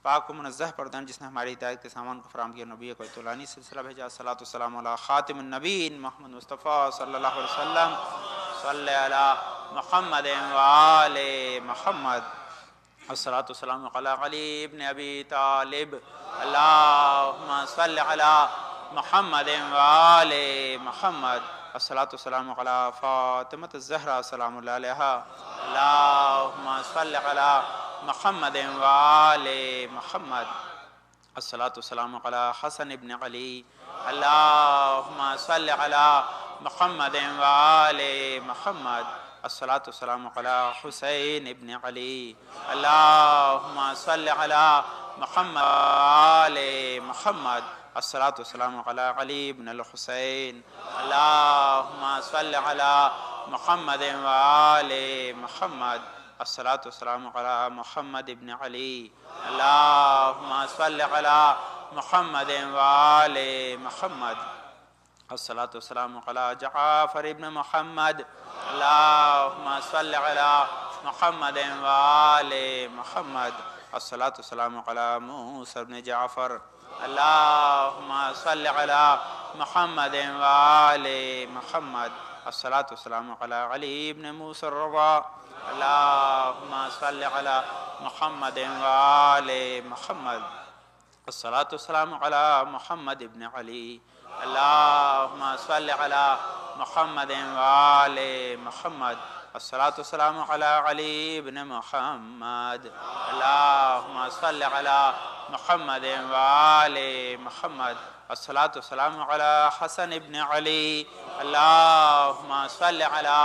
پاک و منزہ پردان جس نے ہماری ہدایت کے سامان کو فراہم کیا، نبی کو طولانی سلسلہ بھیجا، صلاۃ والسلام علی خاتم النبیین محمد مصطفیٰ صلی اللہ علیہ وسلم، صلی علی محمد وآل محمد، الصلاۃ والسلام علی علی ابن ابی طالب، اللہم صلی علی محمد وآل محمد، الصلاۃ والسلام علی فاطمہ الزہرا سلام اللہ علیہا، اللہم صلی علی محمد وآل محمد، الصلاۃ والسلام علی حسن ابن علی، اللہم صلی علی محمد وآل محمد، الصلاۃ والسلام علی حسین ابن علی، اللہم صلی علی محمد وآل محمد، الصلاۃ والسلام علی علی ابن الحسین، اللہم صلی علی محمد وآل محمد، الصلاۃ والسلام علی محمد ابن علی، اللہم صلی علی محمد وآل محمد، الصلاۃ والسلام علی جعفر ابن محمد، اللہم صلی علی محمد وآل محمد، الصلاۃ والسلام علی موسیٰ ابن جعفر، اللہم صلی علی محمد وآل محمد، الصلاۃ والسلام علی علی ابن موسیٰ الرضا، اللہم صلی علی محمد وآل محمد، الصلاۃ والسلام علی محمد ابن علی، اللہم صلی علی محمد وآل محمد، الصلاۃ والسلام علی علی ابن محمد، اللہم صلی علی محمد وآل محمد، الصلاۃ والسلام علی حسن ابن علی، اللہم صلی علی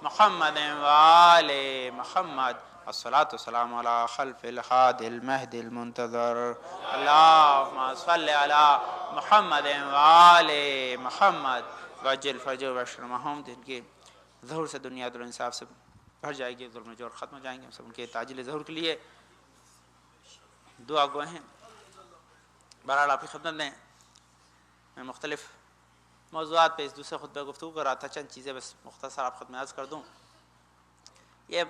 محمد وآل محمد، الصلاۃ والسلام علی خلف الہادی المہدی المنتظر، اللہم صلی علی محمد وآل محمد، وعجل فرجہ وشرمہم، جن کے ظہور سے دنیا عدل و انصاف سے بھر جائے گی، ظلم و جور ختم ہو جائیں گے، ہم سب ان کے تاجل ظہور کے لیے دعا گوئے ہیں۔ بہرحال آپ کی خدمت میں مختلف موضوعات پہ اس دوسرے خطبہ گفتگو کر رہا تھا، چند چیزیں بس مختصر آپ خدمت عرض کر دوں۔ یہ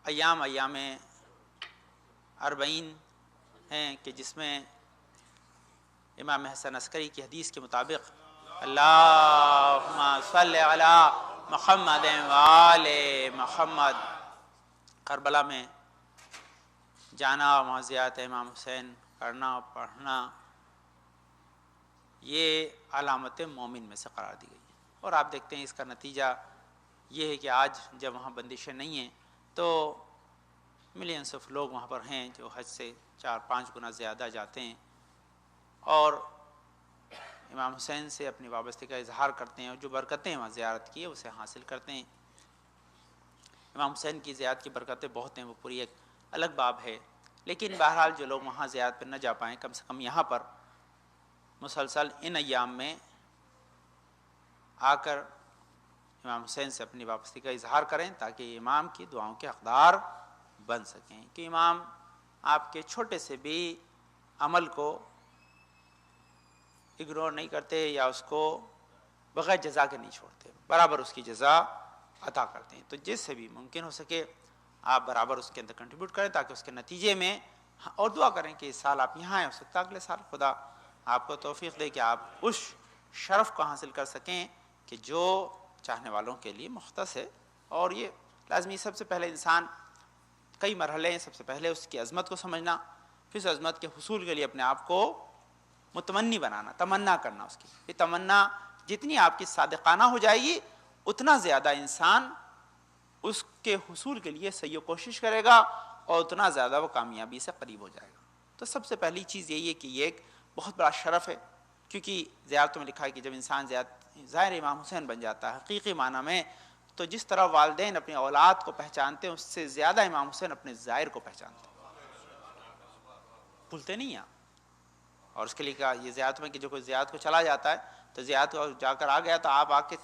ایام اربعین ہیں کہ جس میں امام حسن عسکری کی حدیث کے مطابق اللہم صلی علی محمد وآل محمد، کربلا میں جانا، وہاں زیارت امام حسین کرنا، پڑھنا، یہ علامت مومن میں سے قرار دی گئی ہے۔ اور آپ دیکھتے ہیں اس کا نتیجہ یہ ہے کہ آج جب وہاں بندشیں نہیں ہیں تو ملینس آف لوگ وہاں پر ہیں جو حج سے 4-5 گنا زیادہ جاتے ہیں اور امام حسین سے اپنی وابستگی کا اظہار کرتے ہیں، اور جو برکتیں وہاں زیارت کی ہے اسے حاصل کرتے ہیں۔ امام حسین کی زیارت کی برکتیں بہت ہیں، وہ پوری ایک الگ باب ہے، لیکن بہرحال جو لوگ وہاں زیارت پہ نہ جا پائیں، کم سے کم یہاں پر مسلسل ان ایام میں آ کر امام حسین سے اپنی وابستگی کا اظہار کریں تاکہ امام کی دعاؤں کے حقدار بن سکیں، کہ امام آپ کے چھوٹے سے بھی عمل کو اگنور نہیں کرتے یا اس کو بغیر جزا کے نہیں چھوڑتے، برابر اس کی جزا عطا کرتے ہیں۔ تو جس سے بھی ممکن ہو سکے آپ برابر اس کے اندر کنٹریبیوٹ کریں تاکہ اس کے نتیجے میں، اور دعا کریں کہ اس سال آپ یہاں ہیں، ہو سکتا ہے اگلے سال خدا آپ کو توفیق دے کہ آپ اس شرف کو حاصل کر سکیں کہ جو چاہنے والوں کے لیے مختص ہے۔ اور یہ لازمی، سب سے پہلے انسان کئی مرحلے ہیں، سب سے پہلے اس کی عظمت کو سمجھنا، پھر اس عظمت کے حصول کے لیے اپنے آپ کو متمنی بنانا، تمنا کرنا اس کی۔ یہ تمنا جتنی آپ کی صادقانہ ہو جائے گی اتنا زیادہ انسان اس کے حصول کے لیے سعی و کوشش کرے گا اور اتنا زیادہ وہ کامیابی سے قریب ہو جائے گا۔ تو سب سے پہلی چیز یہی ہے کہ یہ ایک بہت بڑا شرف ہے، کیونکہ زیارتوں میں لکھا ہے کہ جب انسان ظاہر امام حسین بن جاتا ہے حقیقی معنی میں، تو جس طرح والدین اپنی اولاد کو پہچانتے ہیں اس سے زیادہ امام حسین اپنے ظاہر کو پہچانتے ہیں، بھولتے نہیں ہیں۔ اور اس کے لیے کہا یہ زیارت میں کہ جو کوئی زیارت کو چلا جاتا ہے تو زیارت کو جا کر آ گیا تو آپ آ کے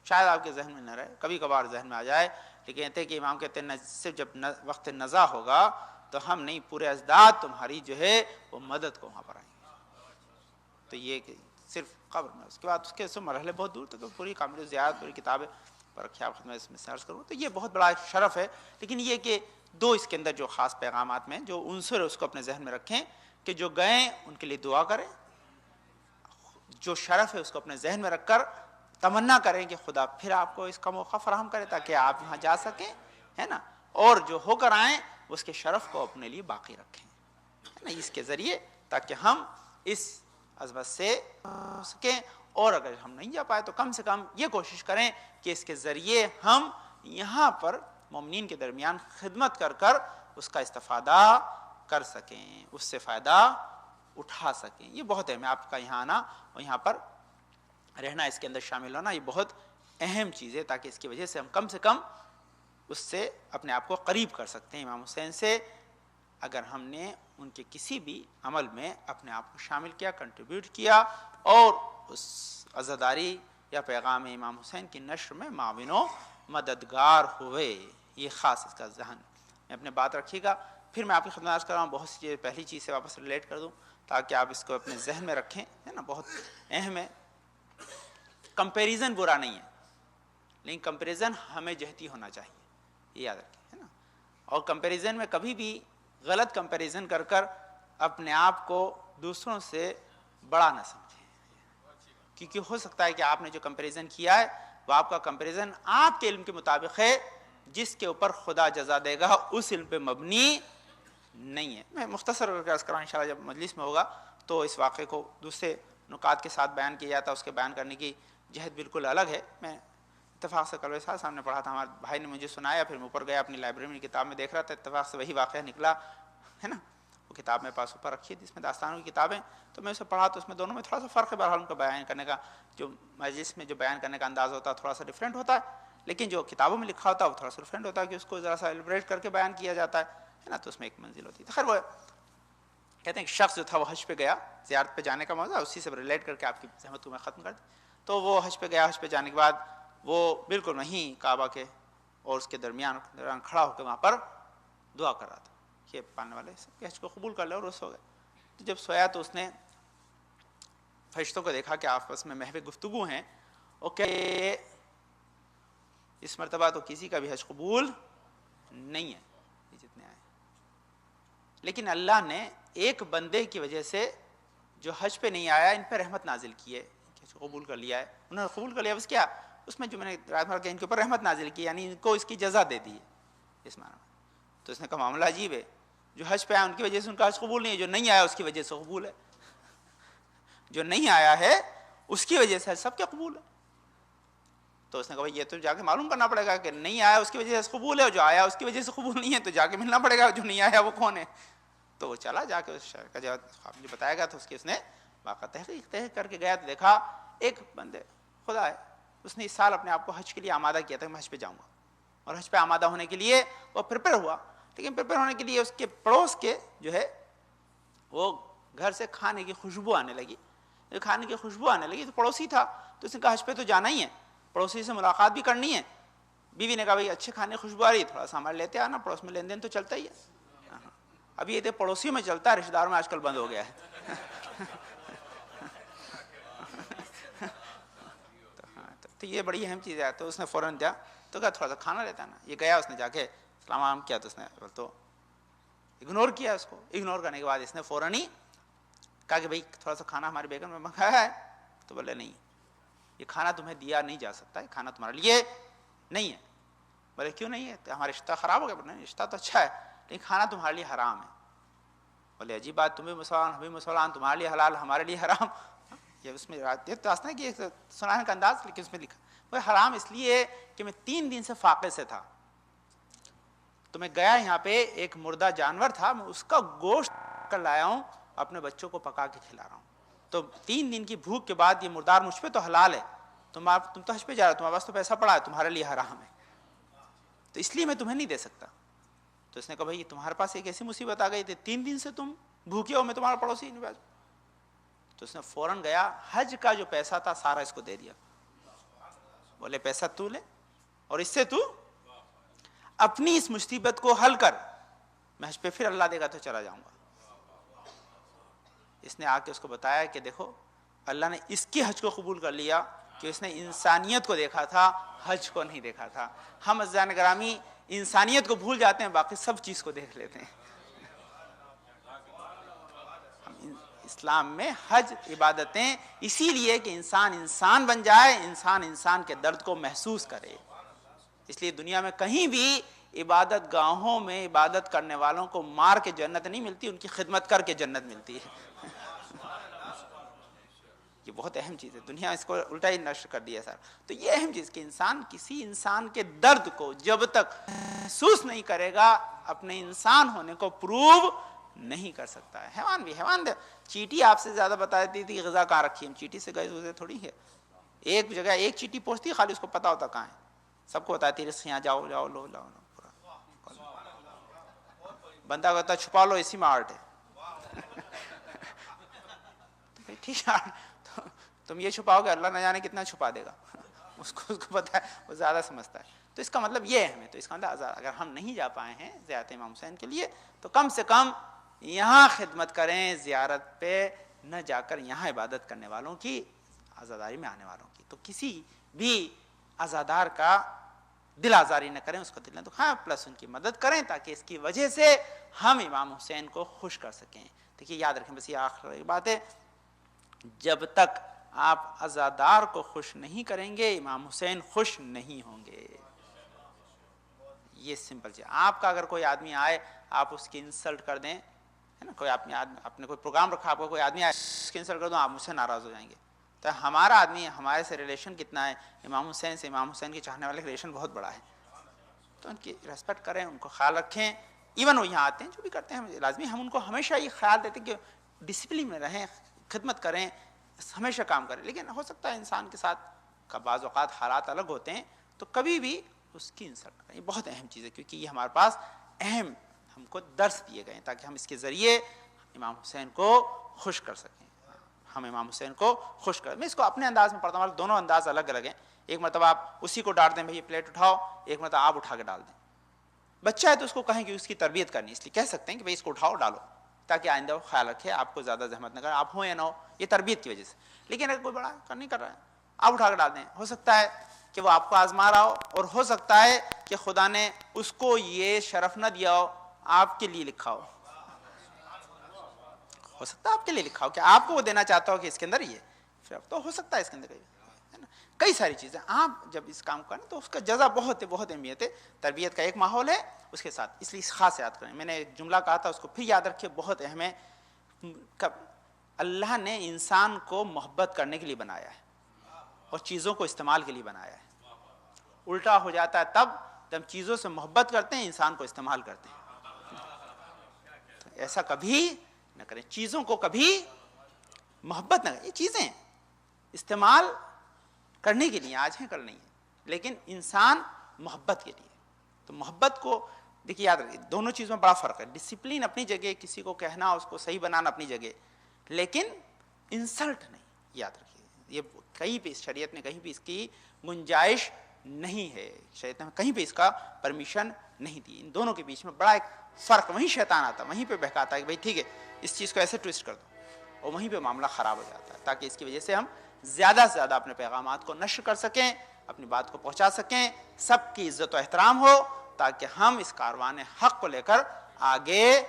شاید آپ کے ذہن میں نہ رہے، کبھی کبھار ذہن میں آ جائے، لیکن کہتے ہیں کہ امام کہتے ہیں صرف جب وقت نزا ہوگا تو ہم نہیں، پورے اجداد تمہاری جو ہے وہ مدد کو وہاں پر آئیں گے۔ تو یہ کہ صرف قبر میں، اس کے بعد اس کے مرحلے بہت دور تک، پوری کامل زیارت پوری کتابیں پر رکھے، آپ خدمت اس میں سرچ کروں تو یہ بہت بڑا شرف ہے۔ لیکن یہ کہ دو اس کے اندر جو خاص پیغامات میں جو عنصر ہے اس کو اپنے ذہن میں رکھیں کہ جو گئے ان کے لیے دعا کریں، جو شرف ہے اس کو اپنے ذہن میں رکھ کر تمنا کریں کہ خدا پھر آپ کو اس کا موقع فراہم کرے تاکہ آپ یہاں جا سکیں، ہے نا، اور جو ہو کر آئیں اس کے شرف کو اپنے لیے باقی رکھیں، ہے نا، اس کے ذریعے تاکہ ہم اس عظمت سے سکیں، اور اگر ہم نہیں جا پائے تو کم سے کم یہ کوشش کریں کہ اس کے ذریعے ہم یہاں پر مومنین کے درمیان خدمت کر کر اس کا استفادہ کر سکیں، اس سے فائدہ اٹھا سکیں۔ یہ بہت اہم ہے، آپ کا یہاں آنا اور یہاں پر رہنا، اس کے اندر شامل ہونا، یہ بہت اہم چیز ہے، تاکہ اس کی وجہ سے ہم کم سے کم اس سے اپنے آپ کو قریب کر سکتے ہیں امام حسین سے، اگر ہم نے ان کے کسی بھی عمل میں اپنے آپ کو شامل کیا، کنٹریبیوٹ کیا، اور اس عزاداری یا پیغام امام حسین کی نشر میں معاون و مددگار ہوئے۔ یہ خاص اس کا ذہن میں اپنے بات رکھیے گا۔ پھر میں آپ کی خدمت عرض کر رہا ہوں، بہت سی چیزیں پہلی چیز سے واپس ریلیٹ کر دوں تاکہ آپ اس کو اپنے ذہن میں رکھیں، ہے نا، بہت اہم ہے۔ کمپیریزن برا نہیں ہے، لیکن کمپیریزن ہمیں جہتی ہونا چاہیے، یہ یاد رکھیں، ہے نا، اور کمپیریزن میں کبھی بھی غلط کمپیریزن کر کر اپنے آپ کو دوسروں سے بڑا نہ سمجھیں، کیونکہ ہو سکتا ہے کہ آپ نے جو کمپیریزن کیا ہے وہ آپ کا کمپیریزن آپ کے علم کے مطابق ہے، جس کے اوپر خدا جزا دے گا اس علم پہ مبنی نہیں ہے۔ میں مختصر عرض کر رہا ہوں، انشاءاللہ جب مجلس میں ہوگا تو اس واقعے کو دوسرے نکات کے ساتھ بیان کیا جاتا ہے، اس کے بیان کرنے کی جہت بالکل الگ ہے۔ میں اتفاق سے کلوے صاحب سامنے پڑھا تھا، ہمارے بھائی نے مجھے سنایا، پھر میں اوپر گیا اپنی لائبریری میں کتاب میں دیکھ رہا تھا، اتفاق سے وہی واقعہ نکلا، ہے نا، وہ کتاب میرے پاس اوپر رکھی تھی، اس میں داستانوں کی کتابیں، تو میں اسے پڑھا تو اس میں دونوں میں تھوڑا سا فرق ہے، بہرحال ان کا بیان کرنے کا جو مجلس میں جو بیان کرنے کا انداز ہوتا ہے تھوڑا سا ڈفرینٹ ہوتا ہے، لیکن جو کتابوں میں لکھا ہوتا ہے وہ تھوڑا سا ڈفرینٹ ہوتا ہے کہ اس کو ذرا سا ایلیبریٹ کر کے بیان کیا جاتا ہے نا، تو اس میں ایک منزل ہوتی ہے۔ خیر وہ کہتے ہیں کہ شخص جو تھا وہ حج پہ گیا، زیارت پہ جانے کا موضوع اسی سے ریلیٹ کر کے آپ کی زحمت کو میں ختم کر دوں، تو وہ حج پہ گیا، حج پہ جانے کے بعد وہ بالکل وہیں کعبہ کے اور اس کے درمیان کھڑا ہو کے وہاں پر دعا کر رہا تھا کہ پانے والے سب کے حج کو قبول کر لے، اور وہ سو گئے۔ تو جب سویا تو اس نے فرشتوں کو دیکھا کہ آپس میں محو گفتگو ہیں، اور کہ اس مرتبہ تو کسی کا بھی حج قبول نہیں ہے یہ جتنے آئے، لیکن اللہ نے ایک بندے کی وجہ سے جو حج پہ نہیں آیا ان پہ رحمت نازل کی ہے، قبول کر لیا ہے، انہوں نے قبول کر لیا، بس کیا اس میں جو میں نے رات بھر کہ ان کے اوپر رحمت نازل کی، یعنی ان کو اس کی جزا دے دی ہے اس معنی میں۔ تو اس نے کہا معاملہ عجیب ہے، جو حج پہ آیا ان کی وجہ سے ان کا حج قبول نہیں ہے، جو نہیں آیا اس کی وجہ سے قبول ہے، جو نہیں آیا ہے اس کی وجہ سے سب کے قبول ہے۔ تو اس نے کہا بھائی یہ تو جا کے معلوم کرنا پڑے گا کہ نہیں آیا اس کی وجہ سے قبول ہے، اور جو آیا اس کی وجہ سے قبول نہیں ہے، تو جا کے ملنا پڑے گا جو نہیں آیا وہ کون ہے۔ تو وہ چلا جا کے اس شہر کا جب جو بتایا گیا تھا اس نے واقعہ تحقیق کر کے گیا، تو دیکھا ایک بندے خدا ہے، اس نے اس سال اپنے آپ کو حج کے لیے آمادہ کیا تھا کہ میں حج پہ جاؤں گا، اور حج پہ آمادہ ہونے کے لیے وہ پریپیئر ہوا، لیکن پریپیئر ہونے کے لیے اس کے پڑوس کے جو ہے وہ گھر سے کھانے کی خوشبو آنے لگی، جب کھانے کی خوشبو آنے لگی تو پڑوسی تھا، تو اس نے کہا حج پہ تو جانا ہی ہے، پڑوسی سے ملاقات بھی کرنی ہے۔ بیوی نے کہا بھائی اچھے کھانے کی خوشبو آ رہی ہے، تھوڑا سا ہمارے لیتے آنا، پڑوس میں لین دین تو چلتا ہی ہے۔ اب یہ پڑوسیوں میں چلتا ہے، رشتہ داروں میں آج کل بند ہو گیا ہے۔ تو یہ بڑی اہم چیز ہے، تو اس نے فوراً دیا، تو کہا تھوڑا سا کھانا لیتا نا، یہ گیا، اس نے جا کے سلام علیکم کیا، تو اس نے تو اگنور کیا، اس کو اگنور کرنے کے بعد اس نے فوراً ہی کہا کہ بھائی تھوڑا سا کھانا ہمارے بیگم نے منگایا ہے، تو بولے نہیں یہ کھانا تمہیں دیا نہیں جا سکتا ہے، کھانا تمہارے لیے نہیں ہے۔ بولے کیوں نہیں ہے، ہمارا رشتہ خراب ہو گیا؟ نہیں رشتہ تو اچھا ہے لیکن کھانا تمہارے لیے حرام ہے۔ بولے عجیب بات، تم بھی مسلمان ہم بھی مسلمان، تمہارے لیے حلال ہمارے لیے حرام، یہ اس میں داستان ہے کہ سنانے کا انداز، لیکن اس میں لکھا وہ حرام اس لیے کہ میں 3 دن سے فاقے سے تھا، تو میں گیا یہاں پہ ایک مردہ جانور تھا، میں اس کا گوشت کر لایا ہوں، اپنے بچوں کو پکا کے کھلا رہا ہوں، تو 3 دن کی بھوک کے بعد یہ مردار مجھ پہ تو حلال ہے، تم تو حج پہ جا رہے ہو، تمہارے پاس تو پیسہ پڑا ہے، تمہارے لیے حرام ہے، تو اس لیے میں تمہیں نہیں دے سکتا۔ تو اس نے کہا بھائی تمہارے پاس ایک ایسی مصیبت آ گئی تھی، 3 دن سے تم بھوکے ہو، میں تمہارا پڑوسی نہیں باز۔ تو اس نے فوراً گیا، حج کا جو پیسہ تھا سارا اس کو دے دیا، بولے پیسہ تو لے اور اس سے تو اپنی اس مصیبت کو حل کر، میں حج پہ پھر اللہ دے گا تو چلا جاؤں گا۔ اس نے آ کے اس کو بتایا کہ دیکھو اللہ نے اس کی حج کو قبول کر لیا کہ اس نے انسانیت کو دیکھا تھا، حج کو نہیں دیکھا تھا۔ ہم عزیزان گرامی انسانیت کو بھول جاتے ہیں، باقی سب چیز کو دیکھ لیتے ہیں۔ اسلام میں حج عبادتیں اسی لیے کہ انسان بن جائے، انسان کے درد کو محسوس کرے. اس لیے دنیا میں کہیں بھی عبادت گاہوں میں عبادت کرنے والوں کو مار کے جنت نہیں ملتی، ان کی خدمت کر کے جنت ملتی ہے. یہ بہت اہم چیز ہے. دنیا اس کو الٹا ہی نشر کر دیا سر. تو یہ اہم چیز کہ انسان کسی انسان کے درد کو جب تک محسوس نہیں کرے گا اپنے انسان ہونے کو پروو نہیں کر سکتا ہے. حیوان چیٹی آپ سے زیادہ بتا دیتی تھی غذا کہاں رکھی. ہم چیٹی سے گئے ہوئے تھوڑی ہے. ایک جگہ ایک چیٹی پہنچتی خالی اس کو پتا ہوتا کہاں ہے. سب کو بتاتی رسک یہاں جاؤ جاؤ لو لاؤ. بندہ کہتا چھپا لو اسی میں آرٹ ہے. ٹھیک ہے تم یہ چھپاؤ گے اللہ نہ جانے کتنا چھپا دے گا. اس کو پتا ہے، وہ زیادہ سمجھتا ہے. تو اس کا مطلب یہ ہے ہمیں، تو اس کا مطلب اگر ہم نہیں جا پائے ہیں زیارت امام حسین کے لیے تو کم سے کم یہاں خدمت کریں، زیارت پہ نہ جا کر یہاں عبادت کرنے والوں کی، عزاداری میں آنے والوں کی. تو کسی بھی عزادار کا دل آزاری نہ کریں، اس کو دل نہ دکھائیں، پلس ان کی مدد کریں تاکہ اس کی وجہ سے ہم امام حسین کو خوش کر سکیں. دیکھیے یاد رکھیں، بس یہ آخری بات ہے، جب تک آپ عزادار کو خوش نہیں کریں گے امام حسین خوش نہیں ہوں گے. یہ سمپل چیز. آپ کا اگر کوئی آدمی آئے آپ اس کی انسلٹ کر دیں، ہے نا، کوئی آپ نے کوئی پروگرام رکھا، آپ کو کوئی آدمی آئے اس کی انسلٹ کر دو، آپ مجھ سے ناراض ہو جائیں گے. تو ہمارا آدمی ہمارے سے ریلیشن کتنا ہے امام حسین سے، امام حسین کے چاہنے والے ریلیشن بہت بڑا ہے. تو ان کی ریسپیکٹ کریں، ان کو خیال رکھیں. ایون وہ یہاں آتے ہیں جو بھی کرتے ہیں لازمی ہم ان کو ہمیشہ یہ خیال دیتے ہیں کہ ڈسپلن میں رہیں، خدمت کریں، ہمیشہ کام کریں. لیکن ہو سکتا ہے انسان کے ساتھ کا بعض اوقات حالات الگ ہوتے ہیں، تو کبھی بھی اس کی انسلٹ کریں. یہ بہت اہم چیز ہے، کیونکہ یہ ہمارے پاس اہم ہم کو درس دیے گئے ہیں تاکہ ہم اس کے ذریعے امام حسین کو خوش کر سکیں. ہم امام حسین کو خوش کریں. میں اس کو اپنے انداز میں پڑھتا ہوں، دونوں انداز الگ الگ ہیں. ایک مرتبہ آپ اسی کو ڈانٹ دیں بھائی یہ پلیٹ اٹھاؤ، ایک مرتبہ آپ اٹھا کے ڈال دیں. بچہ ہے تو اس کو کہیں کہ اس کی تربیت کرنی، اس لیے کہہ سکتے ہیں کہ بھائی اس کو اٹھاؤ ڈالو تاکہ آئندہ وہ خیال رکھے، آپ کو زیادہ زحمت نہ کرے، آپ ہوں یا نہ ہو، یہ تربیت کی وجہ سے. لیکن اگر کوئی بڑا نہیں کر رہا ہے آپ اٹھا کے ڈال دیں. ہو سکتا ہے کہ وہ آپ کو آزما رہا ہو، اور ہو سکتا ہے کہ خدا نے اس کو یہ شرف نہ دیا ہو، آپ کے لیے لکھا ہو سکتا ہے آپ کے لیے لکھا ہو کہ آپ کو وہ دینا چاہتا ہو کہ اس کے اندر یہ شرف، تو ہو سکتا ہے اس کے اندر کئی ساری چیزیں. آپ جب اس کام کریں تو اس کا جزا بہت اہمیت ہے. تربیت کا ایک ماحول ہے اس کے ساتھ، اس لیے خاص یاد کریں. میں نے ایک جملہ کہا تھا، اس کو پھر یاد رکھیں، بہت اہم ہے. اللہ نے انسان کو محبت کرنے کے لیے بنایا ہے اور چیزوں کو استعمال کے لیے بنایا ہے. الٹا ہو جاتا ہے تب جب چیزوں سے محبت کرتے ہیں انسان کو استعمال کرتے ہیں. تو ایسا کبھی نہ کریں، چیزوں کو کبھی محبت نہ کریں. یہ چیزیں استعمال کرنے کے لیے آج ہیں کل نہیں ہے، لیکن انسان محبت کے لیے. تو محبت کو دیکھیے یاد رکھیے، دونوں چیزوں میں بڑا فرق ہے. ڈسپلن اپنی جگہ، کسی کو کہنا اس کو صحیح بنانا اپنی جگہ، لیکن انسلٹ نہیں. یاد رکھیے یہ کہیں پہ شریعت نے کہیں بھی اس کی گنجائش نہیں ہے، شریعت نے کہیں پہ اس کا پرمیشن نہیں دی. ان دونوں کے بیچ میں بڑا ایک فرق، وہیں شیطان آتا ہے، وہیں پہ بہکاتا ہے کہ بھائی ٹھیک ہے اس چیز کو ایسے ٹویسٹ کر دو، اور وہیں پہ معاملہ خراب ہو جاتا ہے. تاکہ اس کی وجہ سے ہم زیادہ سے زیادہ اپنے پیغامات کو نشر کر سکیں، اپنی بات کو پہنچا سکیں، سب کی عزت و احترام ہو، تاکہ ہم اس کاروان حق کو لے کر آگے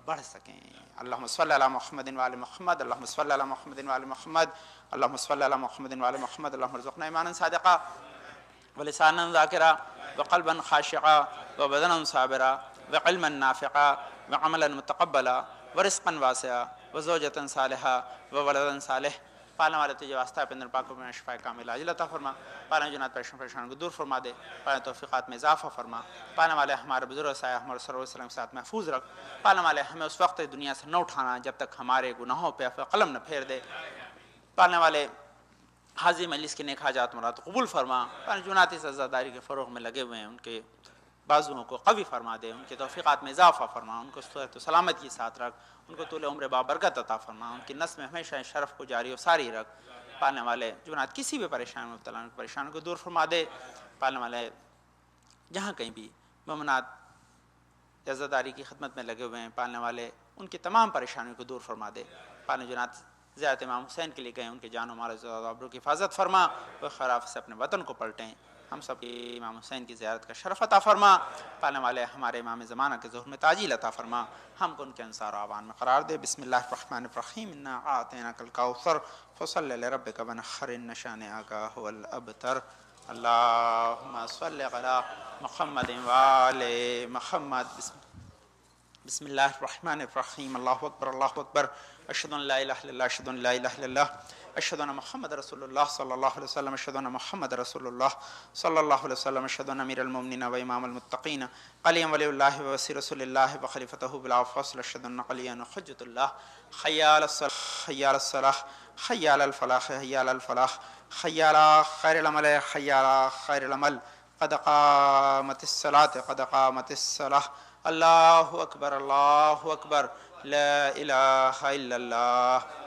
بڑھ سکیں. اللہم صلی علی محمد وعلی محمد، اللہم صلی علی محمد وعلی محمد، اللہم صلی علی محمد وعلی محمد. اللہم ارزقنا ایمانا صادقا ولسانا ذاکرا وقلبا خاشعا وبدنا صابرا وعلما نافعا وعملا متقبلا ورزقا واسعا وزوجة صالحا وولدا صالح. پالنے والے تجھے واسطہ ہے اپنے پاک میں شفا کامل عاجل عطا فرما. پالنے جنات پریشان کو دور فرما دے. پالنے توفیقات میں اضافہ فرما. پالنے والے ہمارے بزرگ سایہ ہمارے صلی اللہ علیہ وسلم کے ساتھ محفوظ رکھ. پالنے والے ہمیں اس وقت دنیا سے نہ اٹھانا جب تک ہمارے گناہوں پہ قلم نہ پھیر دے. پالنے والے حاضر مجلس کے نیک حاجات مراد قبول فرما. پالنے جنات اس عزاداری کے فروغ میں لگے ہوئے ہیں ان کے بازوؤں کو قوی فرما دے. ان کے توفیقات میں اضافہ فرما. ان کو صحت و سلامتی کے ساتھ رکھ. ان کو طول عمر بابرکت عطا فرما. ان کی نسل میں ہمیشہ شرف کو جاری و ساری رکھ. پالنے والے جنات کسی بھی پریشانی میں مبتلا پریشان کو دور فرما دے. پالنے والے جہاں کہیں بھی مومنات عزاداری کی خدمت میں لگے ہوئے ہیں، پالنے والے ان کی تمام پریشانیوں کو دور فرما دے. پالنے جنات زیارت امام حسین کے لیے گئے، ان کے جان و مال و آبرو کی حفاظت فرما. وہ خراف سے اپنے وطن کو پلٹیں. ہم سب کی امام حسین کی زیارت کا شرف عطا فرما، پانے والے ہمارے امام زمانہ کے ظہور میں تعجیل عطا فرما، ہم کو ان کے انصار و اعوان میں قرار دے۔ بسم اللہ الرحمن الرحیم، انا اعطیناک الکوثر فصل لربک وانحر ان شانئک هو الابتر۔ اللہم صل علی محمد وآل محمد۔ بسم اللہ الرحمن الرحیم، اللہ اکبر اللہ اکبر، اشہد ان لا الہ الا اللہ، اشہد ان لا الہ الا اللہ، اشہد ان محمد رسول اللہ صلی اللہ علیہ وسلم، اشہد ان محمد رسول اللہ صلی اللہ علیہ وسلم، اشہد ان امیر المؤمنین و امام المتقین قلیم ولی اللہ و وزیر رسول اللہ و خلیفتہ بلا فصل، اشہد ان قلیا حجۃ اللہ۔ حی علی الصلاۃ، حی علی الصلاۃ، حی علی الفلاح، حی علی الفلاح، حی علی خیر العمل، حی علی خیر العمل، قد قامت الصلاۃ، قد قامت الصلاۃ۔ اللہ اکبر اللہ اکبر، لا الہ الا اللہ۔